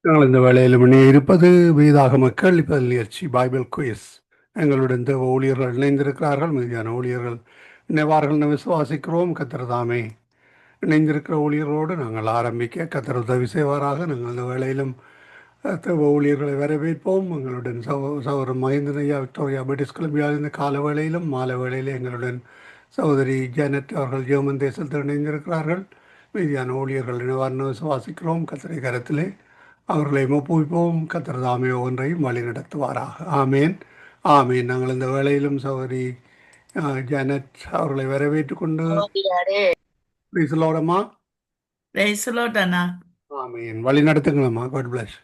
நாங்கள் இந்த வேளையில் இருப்பது வேதாகம கேள்விப்பதில் நிகழ்ச்சி பைபிள் குயிஸ். எங்களுடன் தேவ ஊழியர்கள் இணைந்திருக்கிறார்கள். மீதியான ஊழியர்கள் இணைவார்கள் என விசுவாசிக்கிறோம். கத்திரதாமே இணைந்திருக்கிற ஊழியர்களோடு நாங்கள் ஆரம்பிக்க கத்திர உதவி செய்வாராக. நாங்கள் இந்த வேளையிலும் தேவ ஊழியர்களை வரவேற்போம். எங்களுடன் சகோதரர் மகேந்திரன் ஐயா விக்டோரியா பிரிட்டிஷ் கொலம்பியாவில் இந்த கால வேளையிலும் மாலை வேளையிலே எங்களுடன் சகோதரி ஜானட் அவர்கள் ஜெர்மன் தேசத்தில் இணைந்திருக்கிறார்கள். மீதியான ஊழியர்கள் இணைவார் விசுவாசிக்கிறோம். கத்திரை கரத்திலே அவர்களை ஒப்புவிப்போம். கர்த்தர் தாமே ஒன்றையும் வழி நடத்துவாராக. ஆமேன் ஆமேன். நாங்கள் இந்த வேளையிலும் சகோதரி ஜானட் அவர்களை வரவேற்றுக் கொண்டு பேசலோடமா. ஆமேன். வழி நடத்துங்களம்மா. God bless.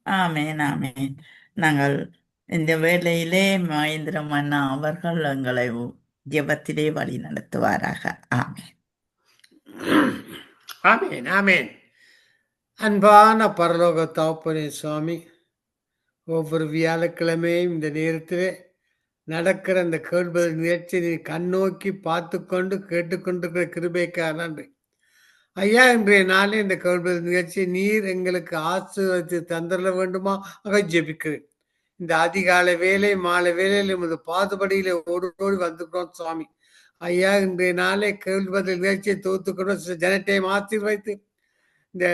ஆமேன் ஆமேன். நாங்கள் இந்த வேளையிலே மகேந்திரம் அண்ணா அவர்கள் எங்களை ஜெபத்திலே வழி நடத்துவாராக. ஆமேன் ஆமேன் ஆமேன். அன்பான பரலோக தகப்பனே சுவாமி, ஒவ்வொரு வியாழக்கிழமையும் இந்த நேரத்திலே நடக்கிற அந்த கேள்வி நிகழ்ச்சி நீ கண்ணோக்கி பார்த்து கொண்டு கேட்டுக்கொண்டிருக்கிற கிருபைக்காக நன்றி ஐயா. இன்றைய நாளே இந்த கேள்வி நிகழ்ச்சி நீர் எங்களுக்கு ஆசீர்வதித்து தந்துட வேண்டுமா ஜெபிக்கிறேன். இந்த அதிகாலை வேலை மாலை வேலையில் எமது பாதுபடியில ஓடி வந்துக்கிறோம் சுவாமி ஐயா. இன்றைய நாளே கேள்வி பதில் நிகழ்ச்சியை தொகுத்துக்கொண்டு ஜனத்தையும் ஆசீர்வதித்து இந்த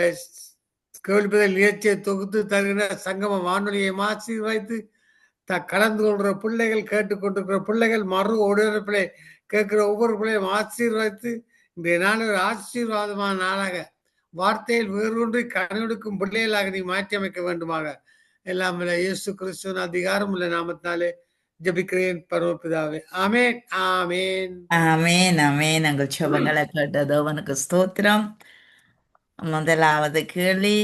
கேள்வி பதில் நிகழ்ச்சியை தொகுத்து தருகிற சங்கம வானொலியை ஆசீர்வதித்து கலந்து கொள்கிற பிள்ளைகள், கேட்டுக்கொண்டிருக்கிற பிள்ளைகள், மறு ஒடுப்பிள்ளை கேட்கிற ஒவ்வொரு பிள்ளையும் ஆசீர்வதித்து இன்றைய நாள் ஒரு ஆசீர்வாதமான நாளாக வார்த்தையில் வேறொன்றி கனவெடுக்கும் பிள்ளைகளாக நீ மாற்றி அமைக்க வேண்டுமாக எல்லாம் இயேசு கிறிஸ்துவின் அதிகாரம் உள்ள நாமத்தினாலே ஜபிக்கிறேன் பரமபிதாவே. ஆமேன் ஆமேன் ஆமேன் ஆமேன். எங்கள் சுபங்களை கேட்டதோ உனக்கு ஸ்தோத்திரம். முதலாவது கேள்வி,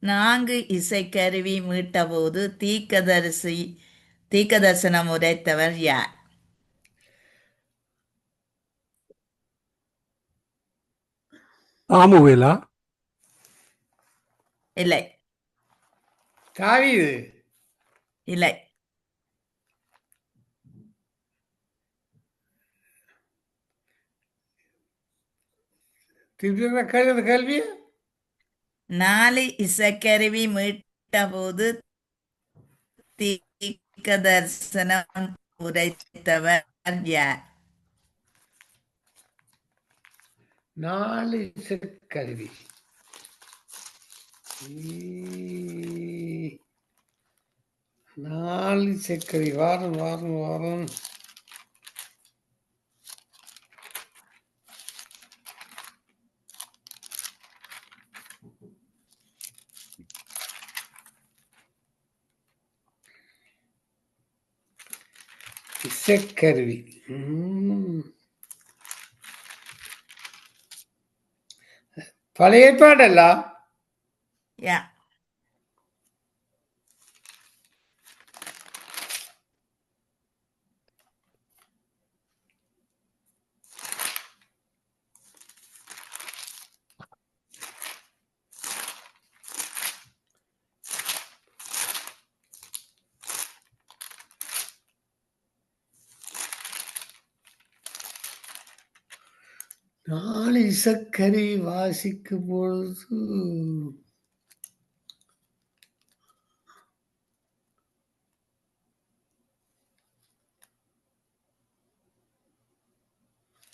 4 இசைக்கருவி மீட்ட போது தீர்க்கதரிசனம் உரைத்தவர் யார்? சாமுவேலா? இல்லை தாவீது? இல்லை. கேள்வி 4 இசைக்கருவி மீட்ட போது தீர்க்கதரிசனம் உரைத்தவர் யார்? 4 இசைக்கருவி. 4 இசைக்கருவி. வாரம் வாரம் வாரம் இசைக்கருவி. பழைய ஏற்பாடல்ல? யா. நாலு இசைக்கருவி வாசிக்கும் பொழுது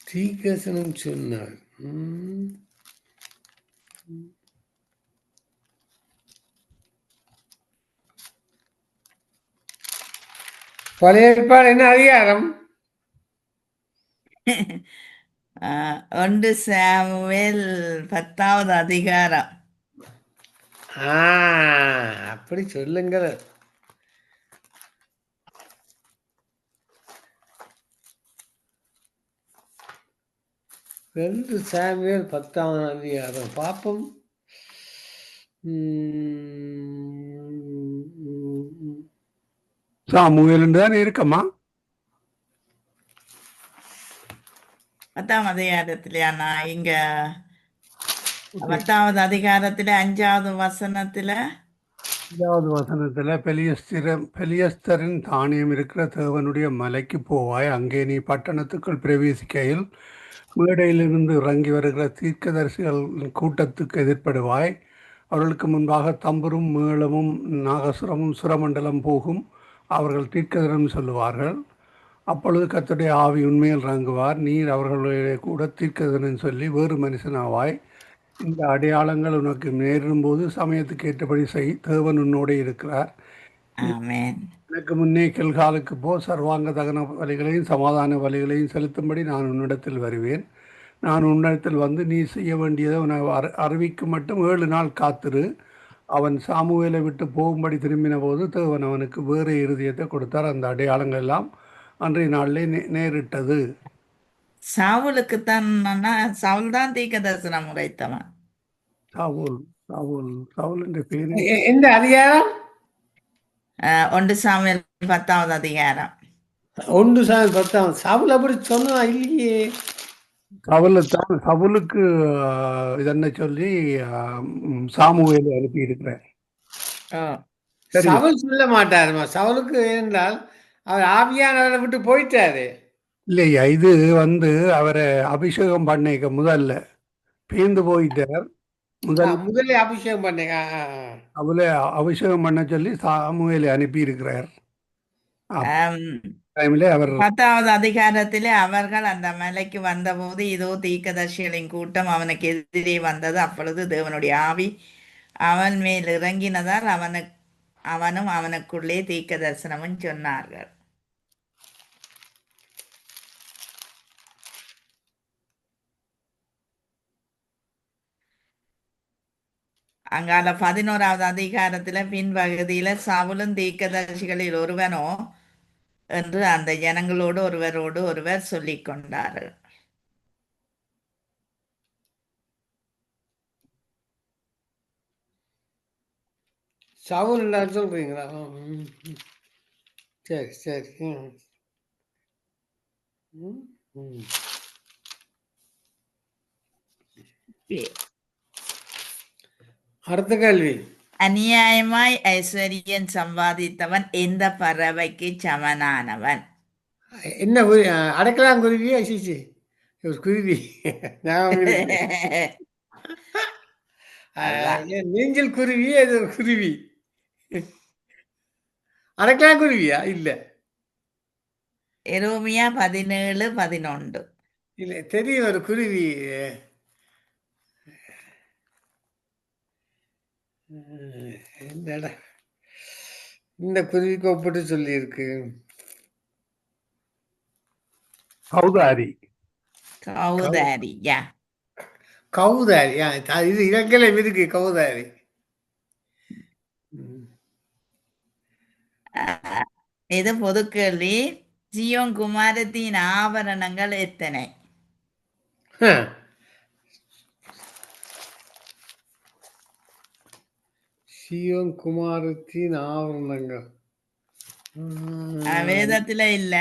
தீர்க்கதரிசனம் சொன்னார். பழைய ஏற்பாடு என்ன அதிகாரம்? 1 சாமுவேல் 10வது அதிகாரம். அப்படி சொல்லுங்கள். ரெண்டு சாமுவேல் 10வது அதிகாரம் பாப்போம். சாமுவேல் தான் இருக்கம்மா. 10ஆம் அதிகாரத்திலே நான் இங்க 10வது அதிகாரத்துல 5வது வசனத்துல பெலியஸ்தரின் தானியம் இருக்கிற தேவனுடைய மலைக்கு போவாய். அங்கே நீ பட்டணத்துக்குள் பிரவேசிக்கையில் மேடையிலிருந்து இறங்கி வருகிற தீர்க்கதரிசிகள் கூட்டத்துக்கு எதிர்ப்படுவாய். அவர்களுக்கு முன்பாக தம்புரும் மேளமும் நாகசுரமும் சுரமண்டலம் போகும். அவர்கள் தீர்க்கதரிசனம் சொல்லுவார்கள். அப்பொழுது கர்த்தருடைய ஆவி உண்மையில் இறங்குவார். நீர் அவர்களுடைய கூட தீர்க்கதரிசனம் சொல்லி வேறு மனுஷனாவாய். இந்த அடையாளங்கள் உனக்கு நேரும்போது சமயத்துக்கு ஏற்றபடி செய். தேவன் உன்னோடே இருக்கிறார். ஆமென். எனக்கு முன்னே கில்காலுக்கு போ. சர்வாங்க தகன பலிகளையும் சமாதான பலிகளையும் செலுத்தும்படி நான் உன்னிடத்தில் வருவேன். நான் உன்னிடத்தில் வந்து நீ செய்ய வேண்டியதை உனக்கு அறிவிக்கும் மட்டும் 7 நாள் காத்திரு. அவன் சாமுவேலை விட்டு போகும்படி திரும்பின போது தேவன் அவனுக்கு வேறு இருதயத்தை கொடுத்தார். அந்த அடையாளங்கள் எல்லாம் அன்றைய நாளிலே நேரிட்டது. சவுலுக்குத்தான் சவுல் தான் தீர்க்க தரிசனம் உரைத்தவன். சவுல் சவுல் சவுல் என்ற பேரு எந்த அதிகாரம்? 1 சாமுவேல் 10வது அதிகாரம். 1 சாமுவேல் 10. சவுல் அப்படி சொன்னா இல்லையே. சவுலுத்தான். சவுலுக்கு இதென்ன சொல்லி சாமுவேலை அனுப்பி இருக்கிறேன். சரி. சவுல் சொல்ல மாட்டாருமா. சவுலுக்கு என்றால் அவர் ஆவியானவரை விட்டு போயிட்டாரு. இல்லையா, இது அவரை அபிஷேகம் பண்ணிக்க முதல்ல பேந்து போயிட்டார். முதலே அபிஷேகம் பண்ணீங்க. அவளை அபிஷேகம் பண்ண சொல்லி சாமுவேலை அனுப்பி இருக்கிறார். டைம்ல அவர் 10வது அதிகாரத்திலே அவர்கள் அந்த மலைக்கு வந்தபோது இதோ தீர்க்கதரிசிகளின் கூட்டம் அவனுக்கு எதிரே வந்தது. அப்பொழுது தேவனுடைய ஆவி அவன் மேல் இறங்கினதால் அவனும் அவனுக்குள்ளே தீர்க்க தரிசனமும் சொன்னார்கள். அங்கால 11வது அதிகாரத்துல பின்பகுதியில சவுலும் தீர்க்கதரிசிகளில் ஒருவனோ என்று அந்த ஜனங்களோடு ஒருவர் சொல்லிக் கொண்டார்கள். சவுல் எல்லாரும் சொல்றீங்களா? சரி சரி. அடுத்த கேள்வி. அநியாயமாய் ஐஸ்வர்யம் சம்பாதித்தவன் எந்த பறவைக்கு சமனானவன்? என்ன அடக்கலாம் குருவியா? சிசி ஒரு குருவி. நீஞ்சல் குருவி. அது ஒரு குருவி. அடக்கலாம் குருவியா? இல்ல எரோமியா 17:11. இல்ல தெரியும் ஒரு குருவி. இந்த குருவிக்கு ஒப்பிட்டு சொல்லி இருக்கு. கௌதாரி. கௌதாரி. யா, கௌதாரி. இது இலக்கியம் இருக்கு. கௌதாரி. இது பொதுக்கேள்வி. ஜியோன் குமாரத்தின் ஆபரணங்கள் எத்தனை? சியோன் குமாரத்தின் ஆவரணங்கள் வேதத்துல இல்ல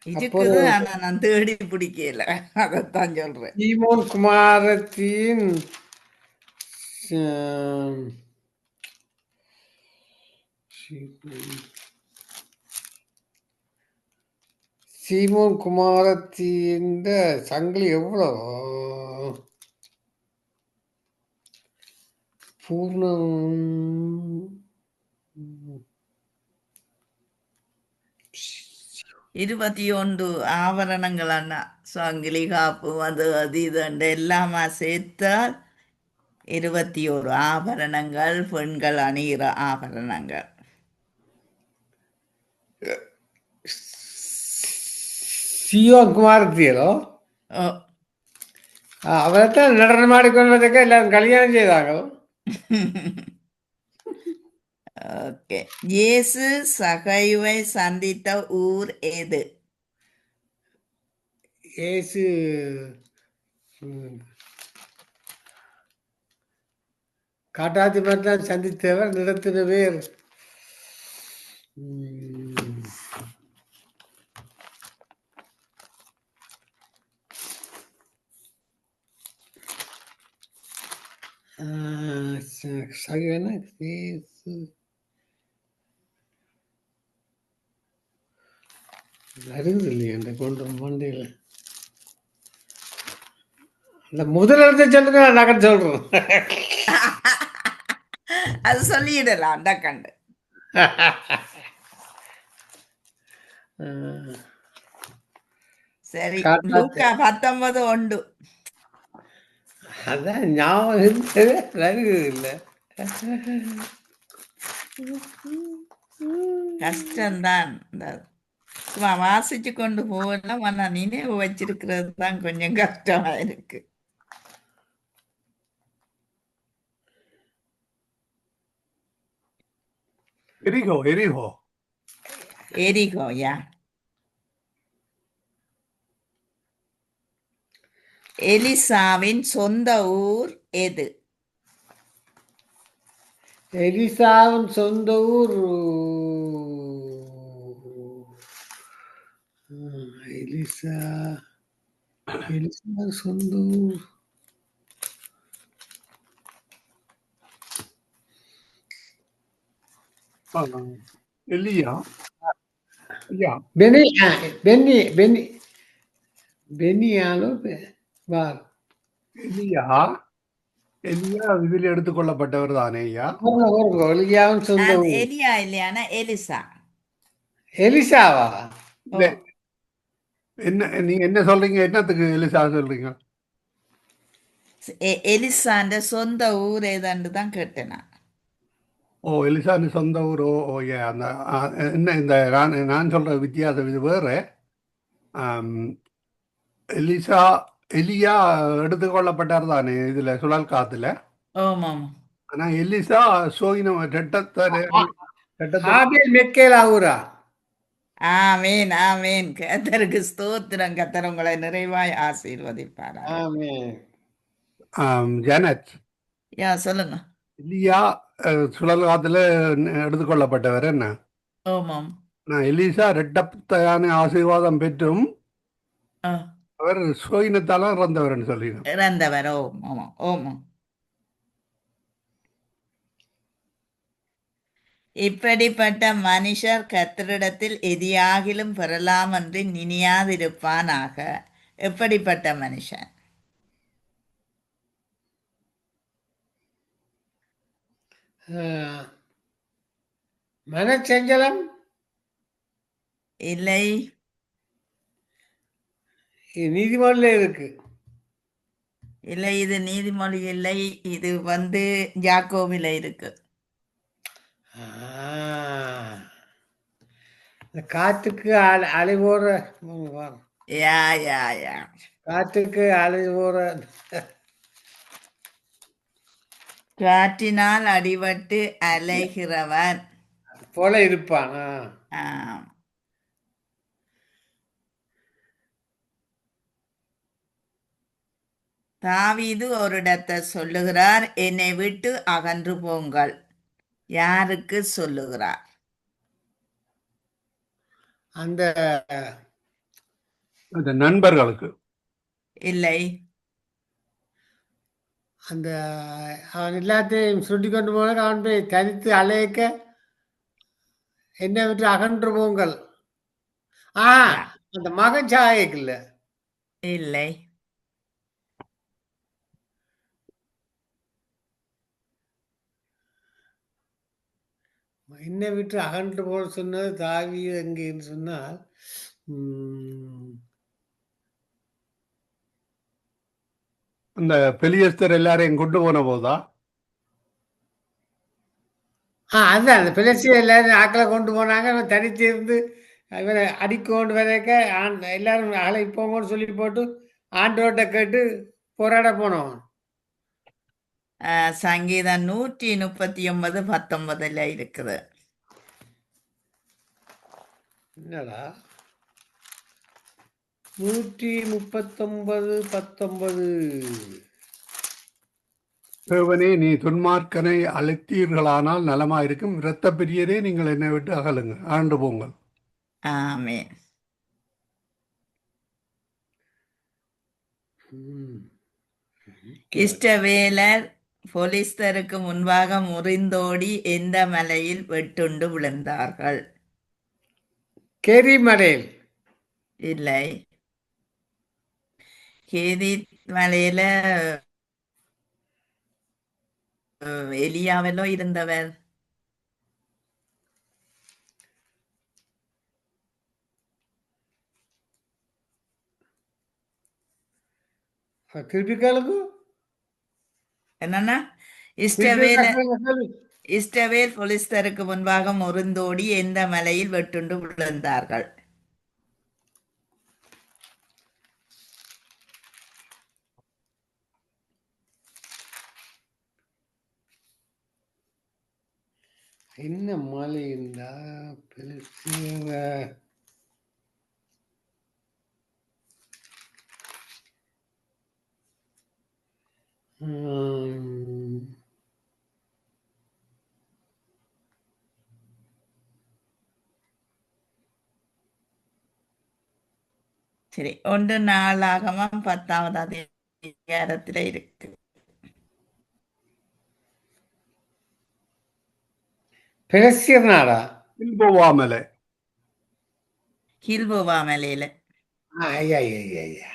இருக்குது. ஆனா நான் தேடி பிடிக்கல. அதத்தான் சொல்றேன். சீமோன் குமாரத்தின் சீமோன் குமாரத்தின் சங்கிலி எவ்வளவு? பூர்ணம் 21 ஆபரணங்கள் அண்ணா. சங்கிலி, காப்பு, அது இது எல்லாமா சேர்த்தால் 21 ஆபரணங்கள். பெண்கள் அணிகிற ஆபரணங்கள். சியோன் குமாரத்தியலோ அவரைத்தான் நடனம் ஆடிக்கொள்வதற்கு எல்லாரும் கல்யாணம் செய்தாங்க. ஓகே. இயேசு சகைவை சந்தித்த ஊர் எது? இயேசு காட்டாத்தி மரத்தான் சந்தித்தவர். நடத்தின பேர் வருது இல்லையா அந்த கொண்டு மண்டையில். இந்த முதல் எழுத்தை சொல்லுங்க, நான் நகர் சொல்றேன். அது சொல்லிடலாம் டக்கண்டு. சரி, காட்டாத்து. லூக்கா 19:1. அதான் ஞாபகம் இருந்தது, வருகிறது இல்லை. கஷ்டம்தான். இந்த சும்மா வாசிச்சு கொண்டு போகலாம், ஆனா நினைவு வச்சிருக்கிறது தான் கொஞ்சம் கஷ்டமா இருக்கு. எரிகோ எரிகோ எரிகோயா. எலிசாவின் சொந்த ஊர் எது? எலிசாவின் சொந்த ஊர் எலிசா எலிசா சொந்த ஊர் எலியா ஐயா பெனி பென்னி பென்னி பெனியாலோ வார் எலியா எலியா இதில் எடுத்துக்கொள்ளப்பட்டவர் தானே ஐயா. எலியாவின் சொந்த ஊர் எலியா இல்லையானா எலிசா. எலிசாவா? இல்ல, என்ன நீங்க என்ன சொல்றீங்க? என்னத்துக்கு எலிசா சொல்றீங்க? எலிசாண்ட சொந்த ஊர் ஏதாண்டு தான் கேட்டேன் நான். ஓ, எலிசான்னு சொந்த ஊர். ஓ ஓ ஏ அந்த என்ன இந்த நான் சொல்ற வித்தியாசம் இது வேற. ஆம், எலிசா எலியா எடுத்துக்கொள்ளப்பட்டார் தானே இதுல சுழல் காத்துல. ஆமாம். ஆனா எலிசா சோயினம் ரெட்டத்தை ஆபேல் மெக்கேல் ஊரா? ஆமேன் ஆமேன். கர்த்தருக்கு ஸ்தோத்திரம். கர்த்தர் உங்களை நிறைவாய் ஆசீர்வதிப்பாரா. ஆமென். ஜானட் யா சொல்லுங்க. எலியா சுழல் காத்துல எடுத்துக்கொள்ளப்பட்டவர் என்ன. ஓமாம். நான் எலிசா ரெட்டத்தையான ஆசீர்வாதம் பெற்றும் ஆ, அவர் சோயினத்தால இறந்தவர்னு சொல்லிடும். இறந்தவர். ஓம் ஆமாம் ஓமாம். இப்படிப்பட்ட மனுஷர் கர்த்தரிடத்தில் எதியாகிலும் பெறலாம் என்று நினையாதிருப்பானாக. எப்படிப்பட்ட மனுஷன்? மனச்சஞ்சலம் இல்லை நீதிமன்றில் இருக்கு. இல்லை, இது நீதிமொழி இல்லை. இது யாக்கோபில இருக்கு. ஆ. இந்த காற்றுக்கு அலை போற யா யா யா. காற்றுக்கு அலை போற காற்றினால் அடிபட்டு அலைகிறவன். போல இருப்பான். ஆம். தாவீது ஒரு இடத்தை சொல்லுகிறார், என்னை விட்டு அகன்று போங்கள். யாருக்கு சொல்லுகிறார்? அந்த அந்த நண்பர்களுக்கு. இல்லை, அந்த அவன் எல்லாத்தையும் சுட்டி கொண்டு போன அவன் போய் தனித்து அலையக்க என்னை விட்டு அகன்று போங்கள். யா. அந்த மகன் சாயக்கில்ல. இல்லை, என்னை விட்டு அகன்று போக சொன்னது தாவீது எங்கேன்னு சொன்னால் அந்த பெலியஸ்தர் எல்லாரையும் கொண்டு போன போதா? அதுதான் அந்த பிளஸி எல்லாரும் ஆக்களை கொண்டு போனாங்க. அவன் தனித்து இருந்து இவனை அடிக்கொண்டு வரைக்க எல்லாரும் ஆளை போங்கன்னு சொல்லி போட்டு ஆண்டோட்ட கேட்டு போராட போனோம். சங்கீதம் 139:19 இருக்குது. என்னடா 139:19 தேவனே, நீ துன்மார்க்கனை அழைத்தீர்களானால் நலமாயிருக்கும். இரத்த பிரியரே, நீங்கள் என்னை விட்டு அகலுங்க, ஆண்டு போங்கள். ஆமென். இஷ்டவேலர் போலிஸ்தருக்கு முன்பாக முறிந்தோடி எந்த மலையில் வெட்டுண்டு விழுந்தார்கள்? கெரிமலையில். இல்லை, கேதி மலையில எலியாவெல்லோ இருந்தவர். திருப்பி கேளுங்க. என்னன்னா திருப்பி இஷ்டவேல கேளுங்க. இஸ்ரவேல் பொலிஸ்தருக்கு முன்பாக முறிந்தோடி எந்த மலையில் வெட்டுண்டு விழுந்தார்கள்? என்ன மலை இருந்தா பெருசுங்க. ம். சரி, 1 நாளாகமம் 10வது அதிகாரத்துல இருக்கு. பெருசியர் நாடா? கில்போவா மலை. கில்போவா மலையில ஐயா ஐயா ஐயா ஐயா.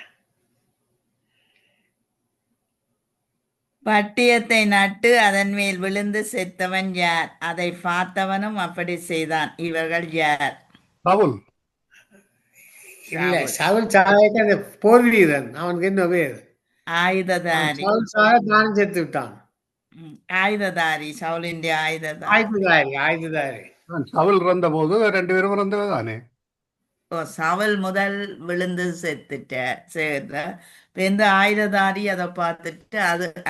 பட்டியத்தை நட்டு அதன் மேல் விழுந்து செத்தவன் யார்? அதை பார்த்தவனும் அப்படி செய்தான். இவர்கள் யார்? சவுல். இல்ல, சாவுல். சவுல் சாயக்கு அந்த போர் வீரன். அவனுக்கு என்ன பேர்? ஆயுததாரி. சவுல் சாய தானம் செத்து விட்டான். ஆயுததாரி, சவுலின் ஆயுததாரி. ஆயுததாரி, ஆயுததாரி. சவுல் இறந்த போது 2 பேரும் இறந்தவர் தானே. ஓ, சவுல் முதல் விழுந்து சேர்த்த இந்த ஆயுததாரி அதை பார்த்துட்டு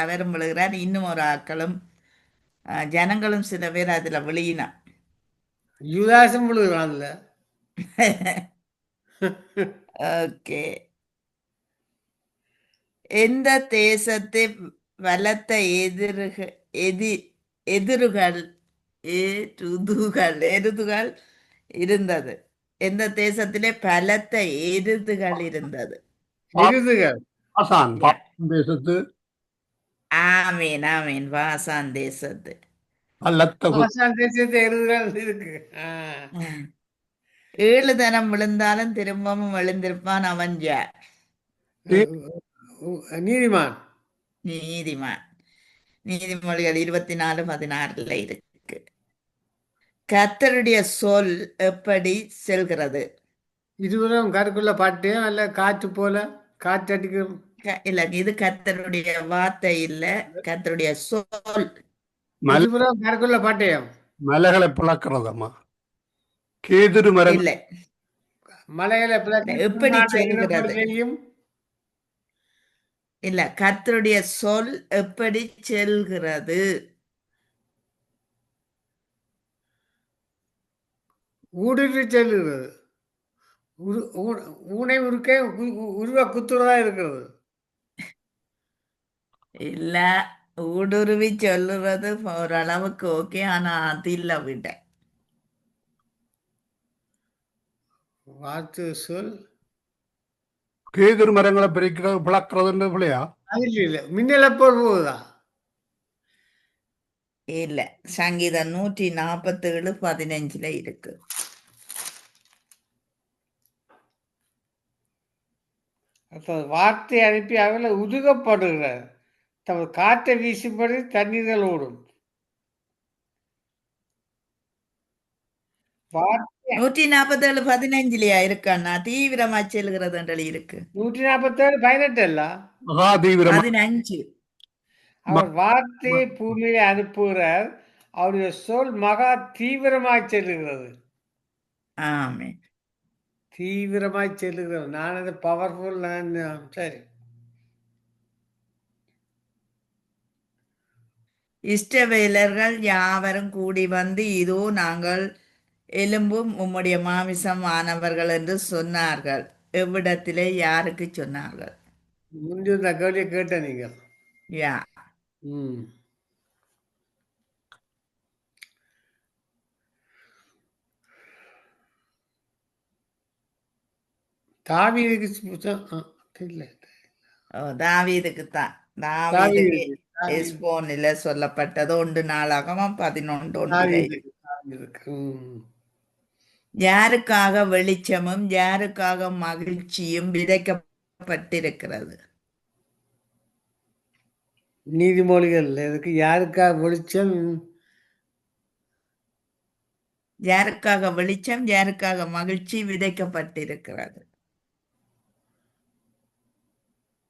அவரும் விழுகிறார். இன்னும் ஒரு ஆக்களும் ஜனங்களும் சில பேர் அதுல விழுகினா. யுதாசும் விழுகிறான்ல. ஓகே. எந்த தேசத்தை பலத்த எதி எதிர்கள் எருதுகள் இருந்தது? எந்த தேசத்திலே பலத்த எருதுகள் இருந்தது? விருதுகள். ஆசான் யா. தேசத்து ஆமீன், ஆமீன். வாசான் தேசத்து. பலத்த ஆசான் தேசத்து எருதுகள் இருக்கு. 7 தரம் விழுந்தாலும் திரும்பவும் எழுந்திருப்பான். அவன் யார்? நீதிமான். நீதிமான். நீதிமொழிகள் 24:16 இருக்கு. கர்த்தருடைய சொல் எப்படி செல்கிறது? இருவரும் கருக்குள்ள பாட்டியம் அல்ல காற்று போல காற்றடிக்கும். இல்ல, இது கர்த்தருடைய வார்த்தை இல்ல, கர்த்தருடைய சொல். இருவரும் கருக்குள்ள பாட்டியம். மலைகளை பிளக்கிறதம்மா. கேதுரு மரம். இல்ல, மலையில எப்படி செல்கிறது? செய்யும். இல்ல, கர்த்தருடைய சொல் எப்படி செல்கிறது? ஊடுருவி செல்லுகிறது. ஊனை உருக்க உருவ குத்துறதா இருக்கிறது. இல்ல, ஊடுருவி சொல்லுறது ஓரளவுக்கு ஓகே, ஆனா அது இல்ல விட. வார்த்தை சொல். கேதுரு மரங்களை பிரிக்கிறது பிளக்கிறதுன்ற பிள்ளையா? அது இல்ல மின்னல போல் போகுதா? இல்ல, சங்கீதம் 147:15 இருக்கு. வார்த்தை அனுப்பி அவளை உதுகப்படுகிறார். தமது காற்றை வீசும்படி தண்ணீர்கள் ஓடும். வார்த்தை 147:15 இருக்காண்ணா. தீவிரமா செல்கிறது என்று இருக்கு. 147:18 அல்ல. மகா தீவிரமா 15. அவர் வார்த்தையை பூமியில அனுப்புகிறார். அவருடைய சொல் மகா தீவிரமாய் செல்லுகிறது. ஆமே. தீவிரமாய் செல்லுகிறது. நான் அது பவர்ஃபுல். சரி. இஷ்டவேலர்கள் யாவரும் கூடி வந்து, இதோ நாங்கள் எலும்பும் உம்முடைய மாமிசம் ஆனவர்கள் என்று சொன்னார்கள். எவ்விடத்திலே யாருக்கு சொன்னார்கள்? முந்தி இந்த கேள்வியை கேட்ட நீங்கள். யா. ம். தாவீதுக்கு தெரியல. தாவீதுக்குத்தான். தாவீதுக்கு எஸ்போனில சொல்லப்பட்டது 1 நாளாகமம் 11:1. யாருக்காக வெளிச்சமும் யாருக்காக மகிழ்ச்சியும் விதைக்கப்பட்டிருக்கிறது? நீதிமொழிகள் இதுக்கு யாருக்கா வெளிச்சம்? யாருக்காக வெளிச்சம், யாருக்காக மகிழ்ச்சி விதைக்கப்பட்டிருக்கிறது?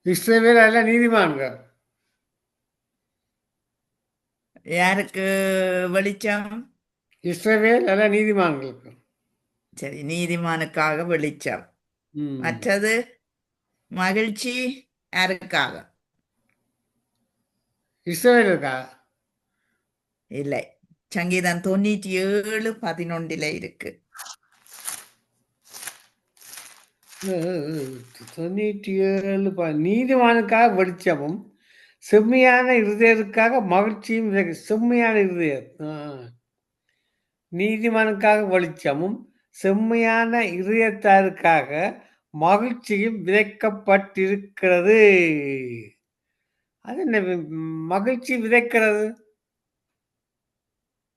இஸ்ரவேல் அல்ல நீதிமான்கள். யாருக்கு வெளிச்சம்? இஸ்ரவேல் அல்ல நீதிமான்களுக்கு. சரி, நீதிமானுக்காக வெளிச்சம். ம். மற்றது மகிழ்ச்சி யாருக்காக? இஸ்ரவேலுக்கா? இல்லை, சங்கீதம் 97:11 இருக்கு. 97 நீதிமானுக்காக வெளிச்சமும் செம்மையான இருதயத்துக்காக மகிழ்ச்சியும் செம்மையான இருதயம். நீதிமானுக்காக வெளிச்சமும் செம்மையான இதயத்தாருக்காக மகிழ்ச்சியும் விதைக்கப்பட்டிருக்கிறது. அது என்ன மகிழ்ச்சி விதைக்கிறது?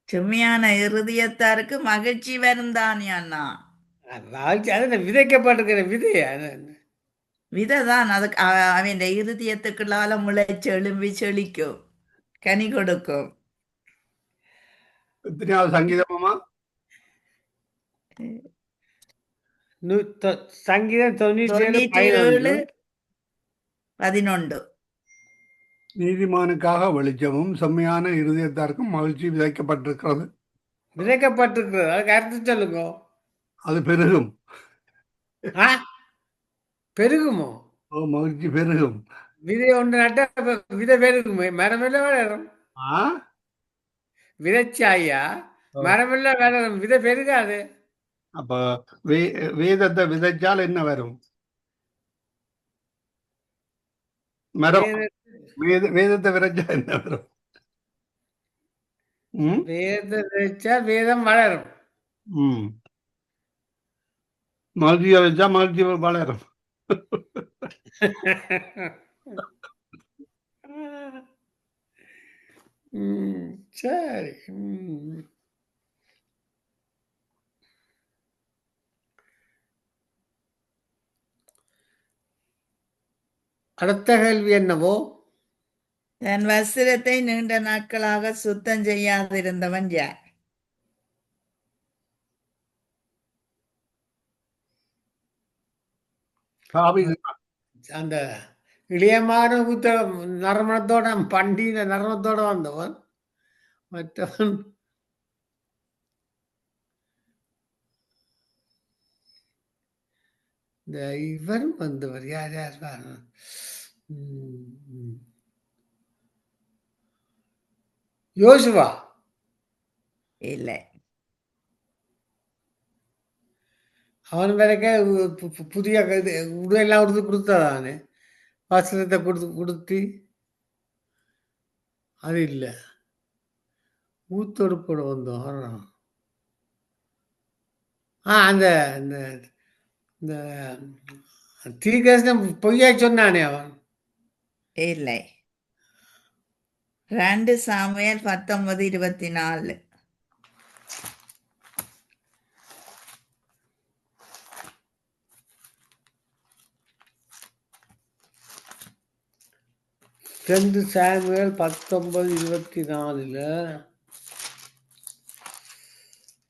செம்மையான இருதயத்தாருக்கு மகிழ்ச்சி வருந்தானே அண்ணா. மகிழ்ச்சி அது என்ன விதைக்கப்பட்டிருக்கிற விதையா? விதைதான் அதுக்கு அவன் இருதயத்துக்குள்ளால முளைச்சு எழும்பி செழிக்கும், கனி கொடுக்கும். எத்தனையாவது சங்கீதமாமா? சங்கீதம் 97:11. நீதிமானுக்காக வெளிச்சமும் செம்மையான இருதயத்தாருக்கும் மகிழ்ச்சி விதைக்கப்பட்டிருக்கிறது. விதைக்கப்பட்டிருக்கிறது. அதுக்கு அர்த்தம் சொல்லுங்க. அது பெருகும். பெருகுமோ? மகிழ்ச்சி பெருகும். விதை ஒன்று நட்டா விதை பெருகுமே, மரமெல்லாம் வளரும். விதைச்சாயா மரமெல்லாம் வளரும், விதை பெருகாது. அப்ப வேதத்தை விதைச்சால் என்ன வரும்? மரம். வேதத்தை விதைச்சா என்ன வரும்? வேதம் விதைச்சா வேதம் வளரும். மகிழ்ச்சியை வச்சா மகிழ்ச்சி வளரும். சரி. அடுத்த கேள்வி என்னவோ? தன் வஸ்திரத்தை நீண்ட நாட்களாக சுத்தம் செய்யாதிருந்தவன் யார்? அந்த இளையமான நறுமணத்தோட பண்டிகை நறுமணத்தோட வந்தவன். மற்றவன் இந்த இவரும் வந்தவர் யார் யார்? யோசுவா இல்லை. அவன் வேறக்க புதிய உடையெல்லாம் கொடுத்து கொடுத்தாதானே, வஸ்திரத்தை கொடுத்து. அது இல்லை, ஊத்தொடுப்போட வந்தோம். அந்த இந்த தீர்க்கதரிசனம் பொய்யா சொன்னானே அவன். இல்லை. 2 சாமுவேல் 19:24. சாமுவேல் 19:24.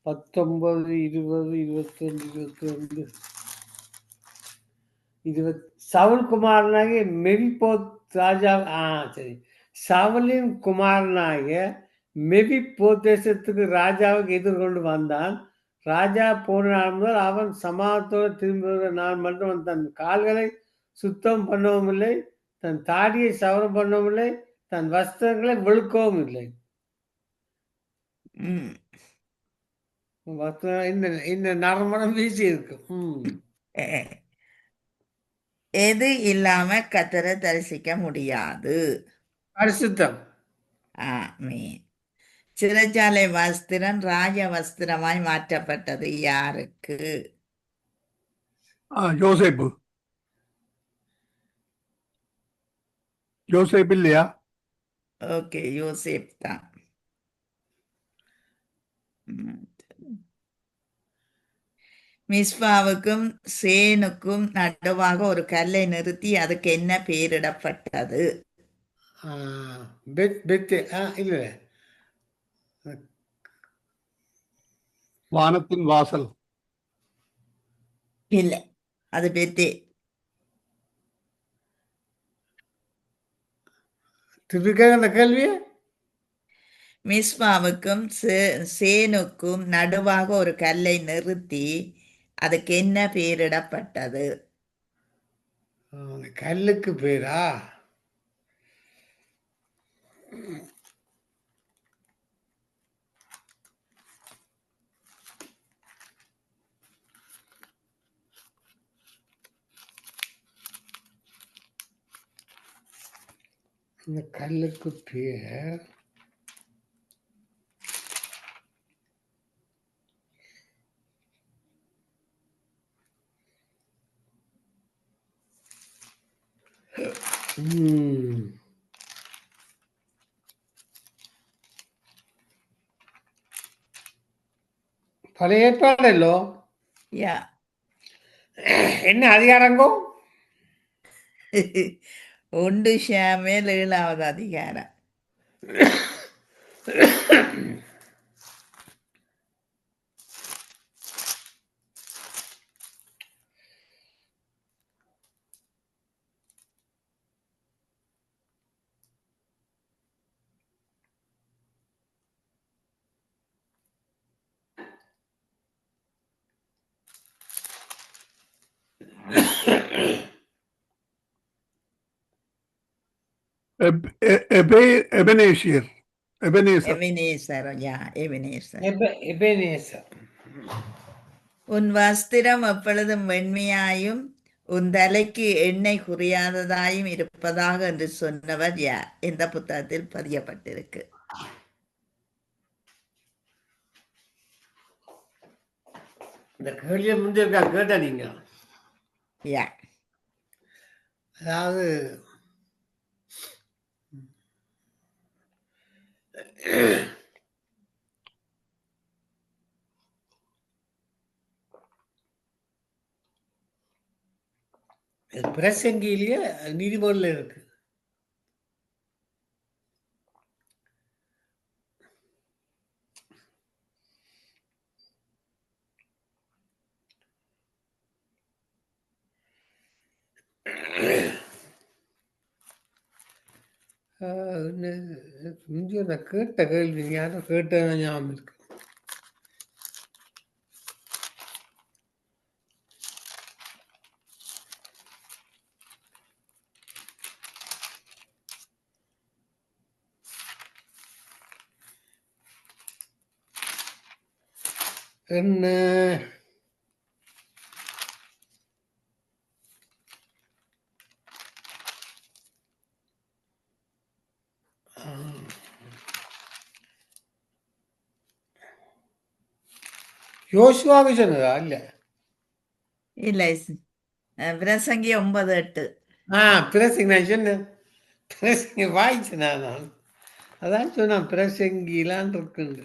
19, 20, 21, 22. சவுல் குமாரனாகிய மெவிபோத் ராஜா. சரி, சவுலின் குமாரனாகிய மெவிபோத் தேசத்துக்கு ராஜாவுக்கு எதிர்கொண்டு வந்தான். ராஜா போன நாள் முதல் அவன் சமாதத்தோடு திரும்பி நான் மட்டும் தன் கால்களை சுத்தம் பண்ணவும் இல்லை, தன் தாடியை சவரம் பண்ணவும் இல்லை, தன் வஸ்திரங்களை வெளுக்கவும் இல்லை. இந்த நறுமணம் வீசி இருக்கு. எது இல்லாம கர்த்தரை தரிசிக்க முடியாது? பரிசுத்தம். ஆமென். சிறைச்சாலை வஸ்திரம் ராஜ வஸ்திரமாய் மாற்றப்பட்டது யாருக்கு? யோசேப்பு. யோசேப்பு இல்லையா? ஓகே, யோசேப் தான். மிஸ்பாவுக்கும் சேனுக்கும் நடுவாக ஒரு கல்லை நிறுத்தி அதுக்கு என்ன பெயரிடப்பட்டது? பெத்து இல்லை வானத்தின் வாசல். இல்ல அது பெத்தே. திருக்க அந்த கேள்வியை மிஸ்பாவுக்கும் சேனுக்கும் நடுவாக ஒரு கல்லை நிறுத்தி அதுக்கு என்ன பெயரிடப்பட்டது? அந்த கல்லுக்கு பேரா அந்த கல்லுக்கு பேர் பழைய ஏற்பாடல்லோ யா. என்ன அதிகாரங்கோ? 1 ஷாமுவேல் 7வது அதிகாரம். எபனேசியர். எபனேசர். எபினேசர். யா, எபினேசர். எபேனேசர். உன் வஸ்திரம் எப்பொழுதும் வெண்மையாயும் உன் தலைக்கு எண்ணெய் குறையாததாயும் இருப்பதாக என்று சொன்னவர் யார்? எந்த புத்தகத்தில் பதியப்பட்டிருக்கு? இந்த கேள்வியை முந்திருக்கா கேட்ட நீங்க? யா. அதாவது பிரசங்கியிலேயே நீதிமொழியில் இருக்கு. நான் கேட்ட கேள்வி யாரும் கேட்ட ஞாபகம் இருக்கு. என்ன யோசுவாவுக்கு சொன்னதா? இல்ல இல்லை, பிரசங்கி 9:8. பிரசங்கி நான் சொன்னேன். பிரசங்கி வாய்ச்சு நான் அதான் சொன்னேன். பிரசங்கிலான் இருக்குண்டு.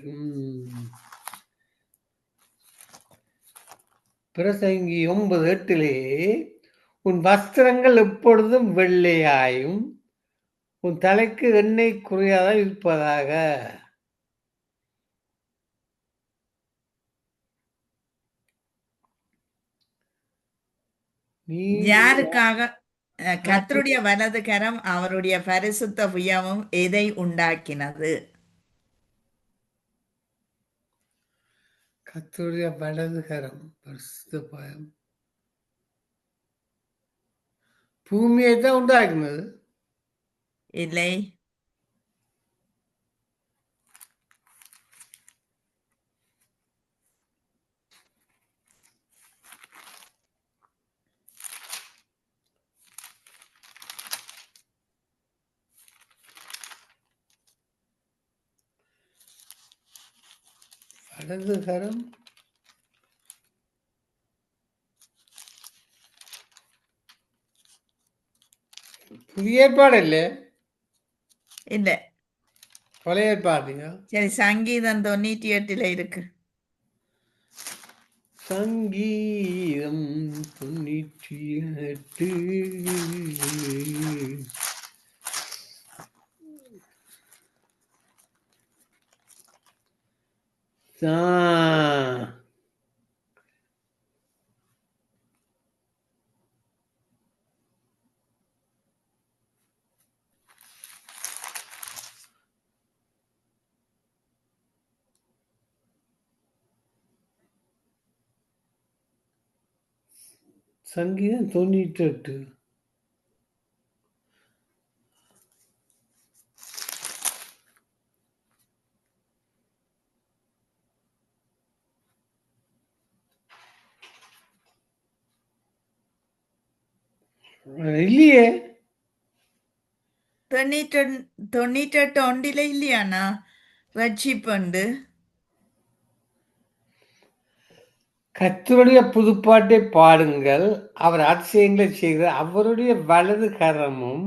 பிரசங்கி 9:8 உன் வஸ்திரங்கள் எப்பொழுதும் வெள்ளையாயும் உன் தலைக்கு எண்ணெய் குறையாத இருப்பதாக. யாருக்காக? கர்த்தருடைய வலது கரம் அவருடைய பரிசுத்த புயமும் எதை உண்டாக்கினது? கர்த்தருடைய வலது கரம் பரிசுத்த புயம் பூமியை தான் உண்டாக்குனது. இல்லை. வலது கரம் புதிய ஏற்பாடு இல்லை, இல்ல. பழைய ஏற்பாடுங்க. சரி, சங்கீதம் 98 இருக்கு. சங்கீதம் 98 ஆ, சங்கீதம் 98. இல்லையே. 98 ஒண்டில இல்லையாண்ணா ரட்சிப்புண்டு. கர்த்தருடைய புதுப்பாட்டை பாடுங்கள், அவர் அதிசயங்களை செய்கிறார். அவருடைய வலது கரமும்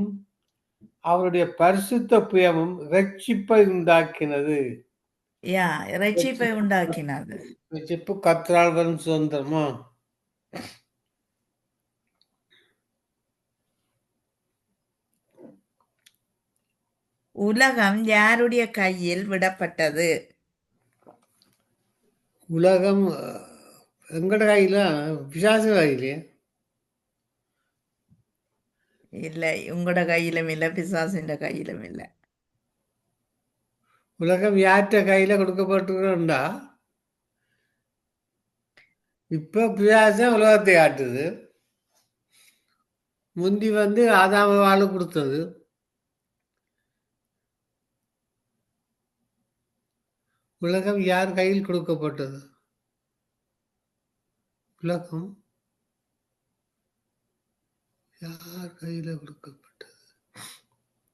அவருடைய பரிசுத்த புயமும் ரட்சிப்பை உண்டாக்கினது. யா ரட்சிப்பை ரட்சிப்பு உண்டாக்கினது. ரட்சிப்பு கர்த்தரால் வரும் சுதந்திரமா? உலகம் யாருடைய கையில் விடப்பட்டது? உலகம் எங்கட கையில, பிசாசு கையிலே. இல்லை, உங்களோட கையிலும் இல்லை, பிசாசின் கையிலும் இல்லை. உலகம் யார்கிட்ட கையில கொடுக்கப்பட்டிருக்கா? இப்ப பிசாசு உலகத்தை ஆட்டுது. முந்தி வந்து ஆதாம வாழ கொடுத்தது. உலகம் யார் கையில் கொடுக்கப்பட்டது? உலகம் யார் கையில கொடுக்கப்பட்டது?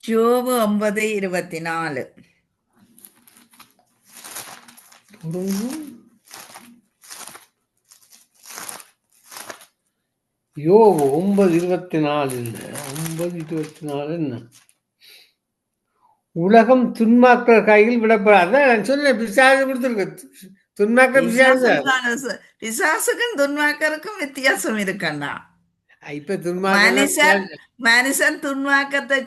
யோபு 9:24. யோபு 9:24 இல்லை, 9:24 என்ன? உலகம் துன்மாக்கள் கையில் விடப்படாத. நான் சொன்னேன், பிசாசு கொடுத்துருக்கு. துன்மாக்க பிசாசு. பிசாசுக்கும் துன்மாக்கருக்கும் வித்தியாசம் இருக்கண்ணா. இப்ப மனுஷன் துன்மாக்க மனுஷன் துன்மாக்கத்தை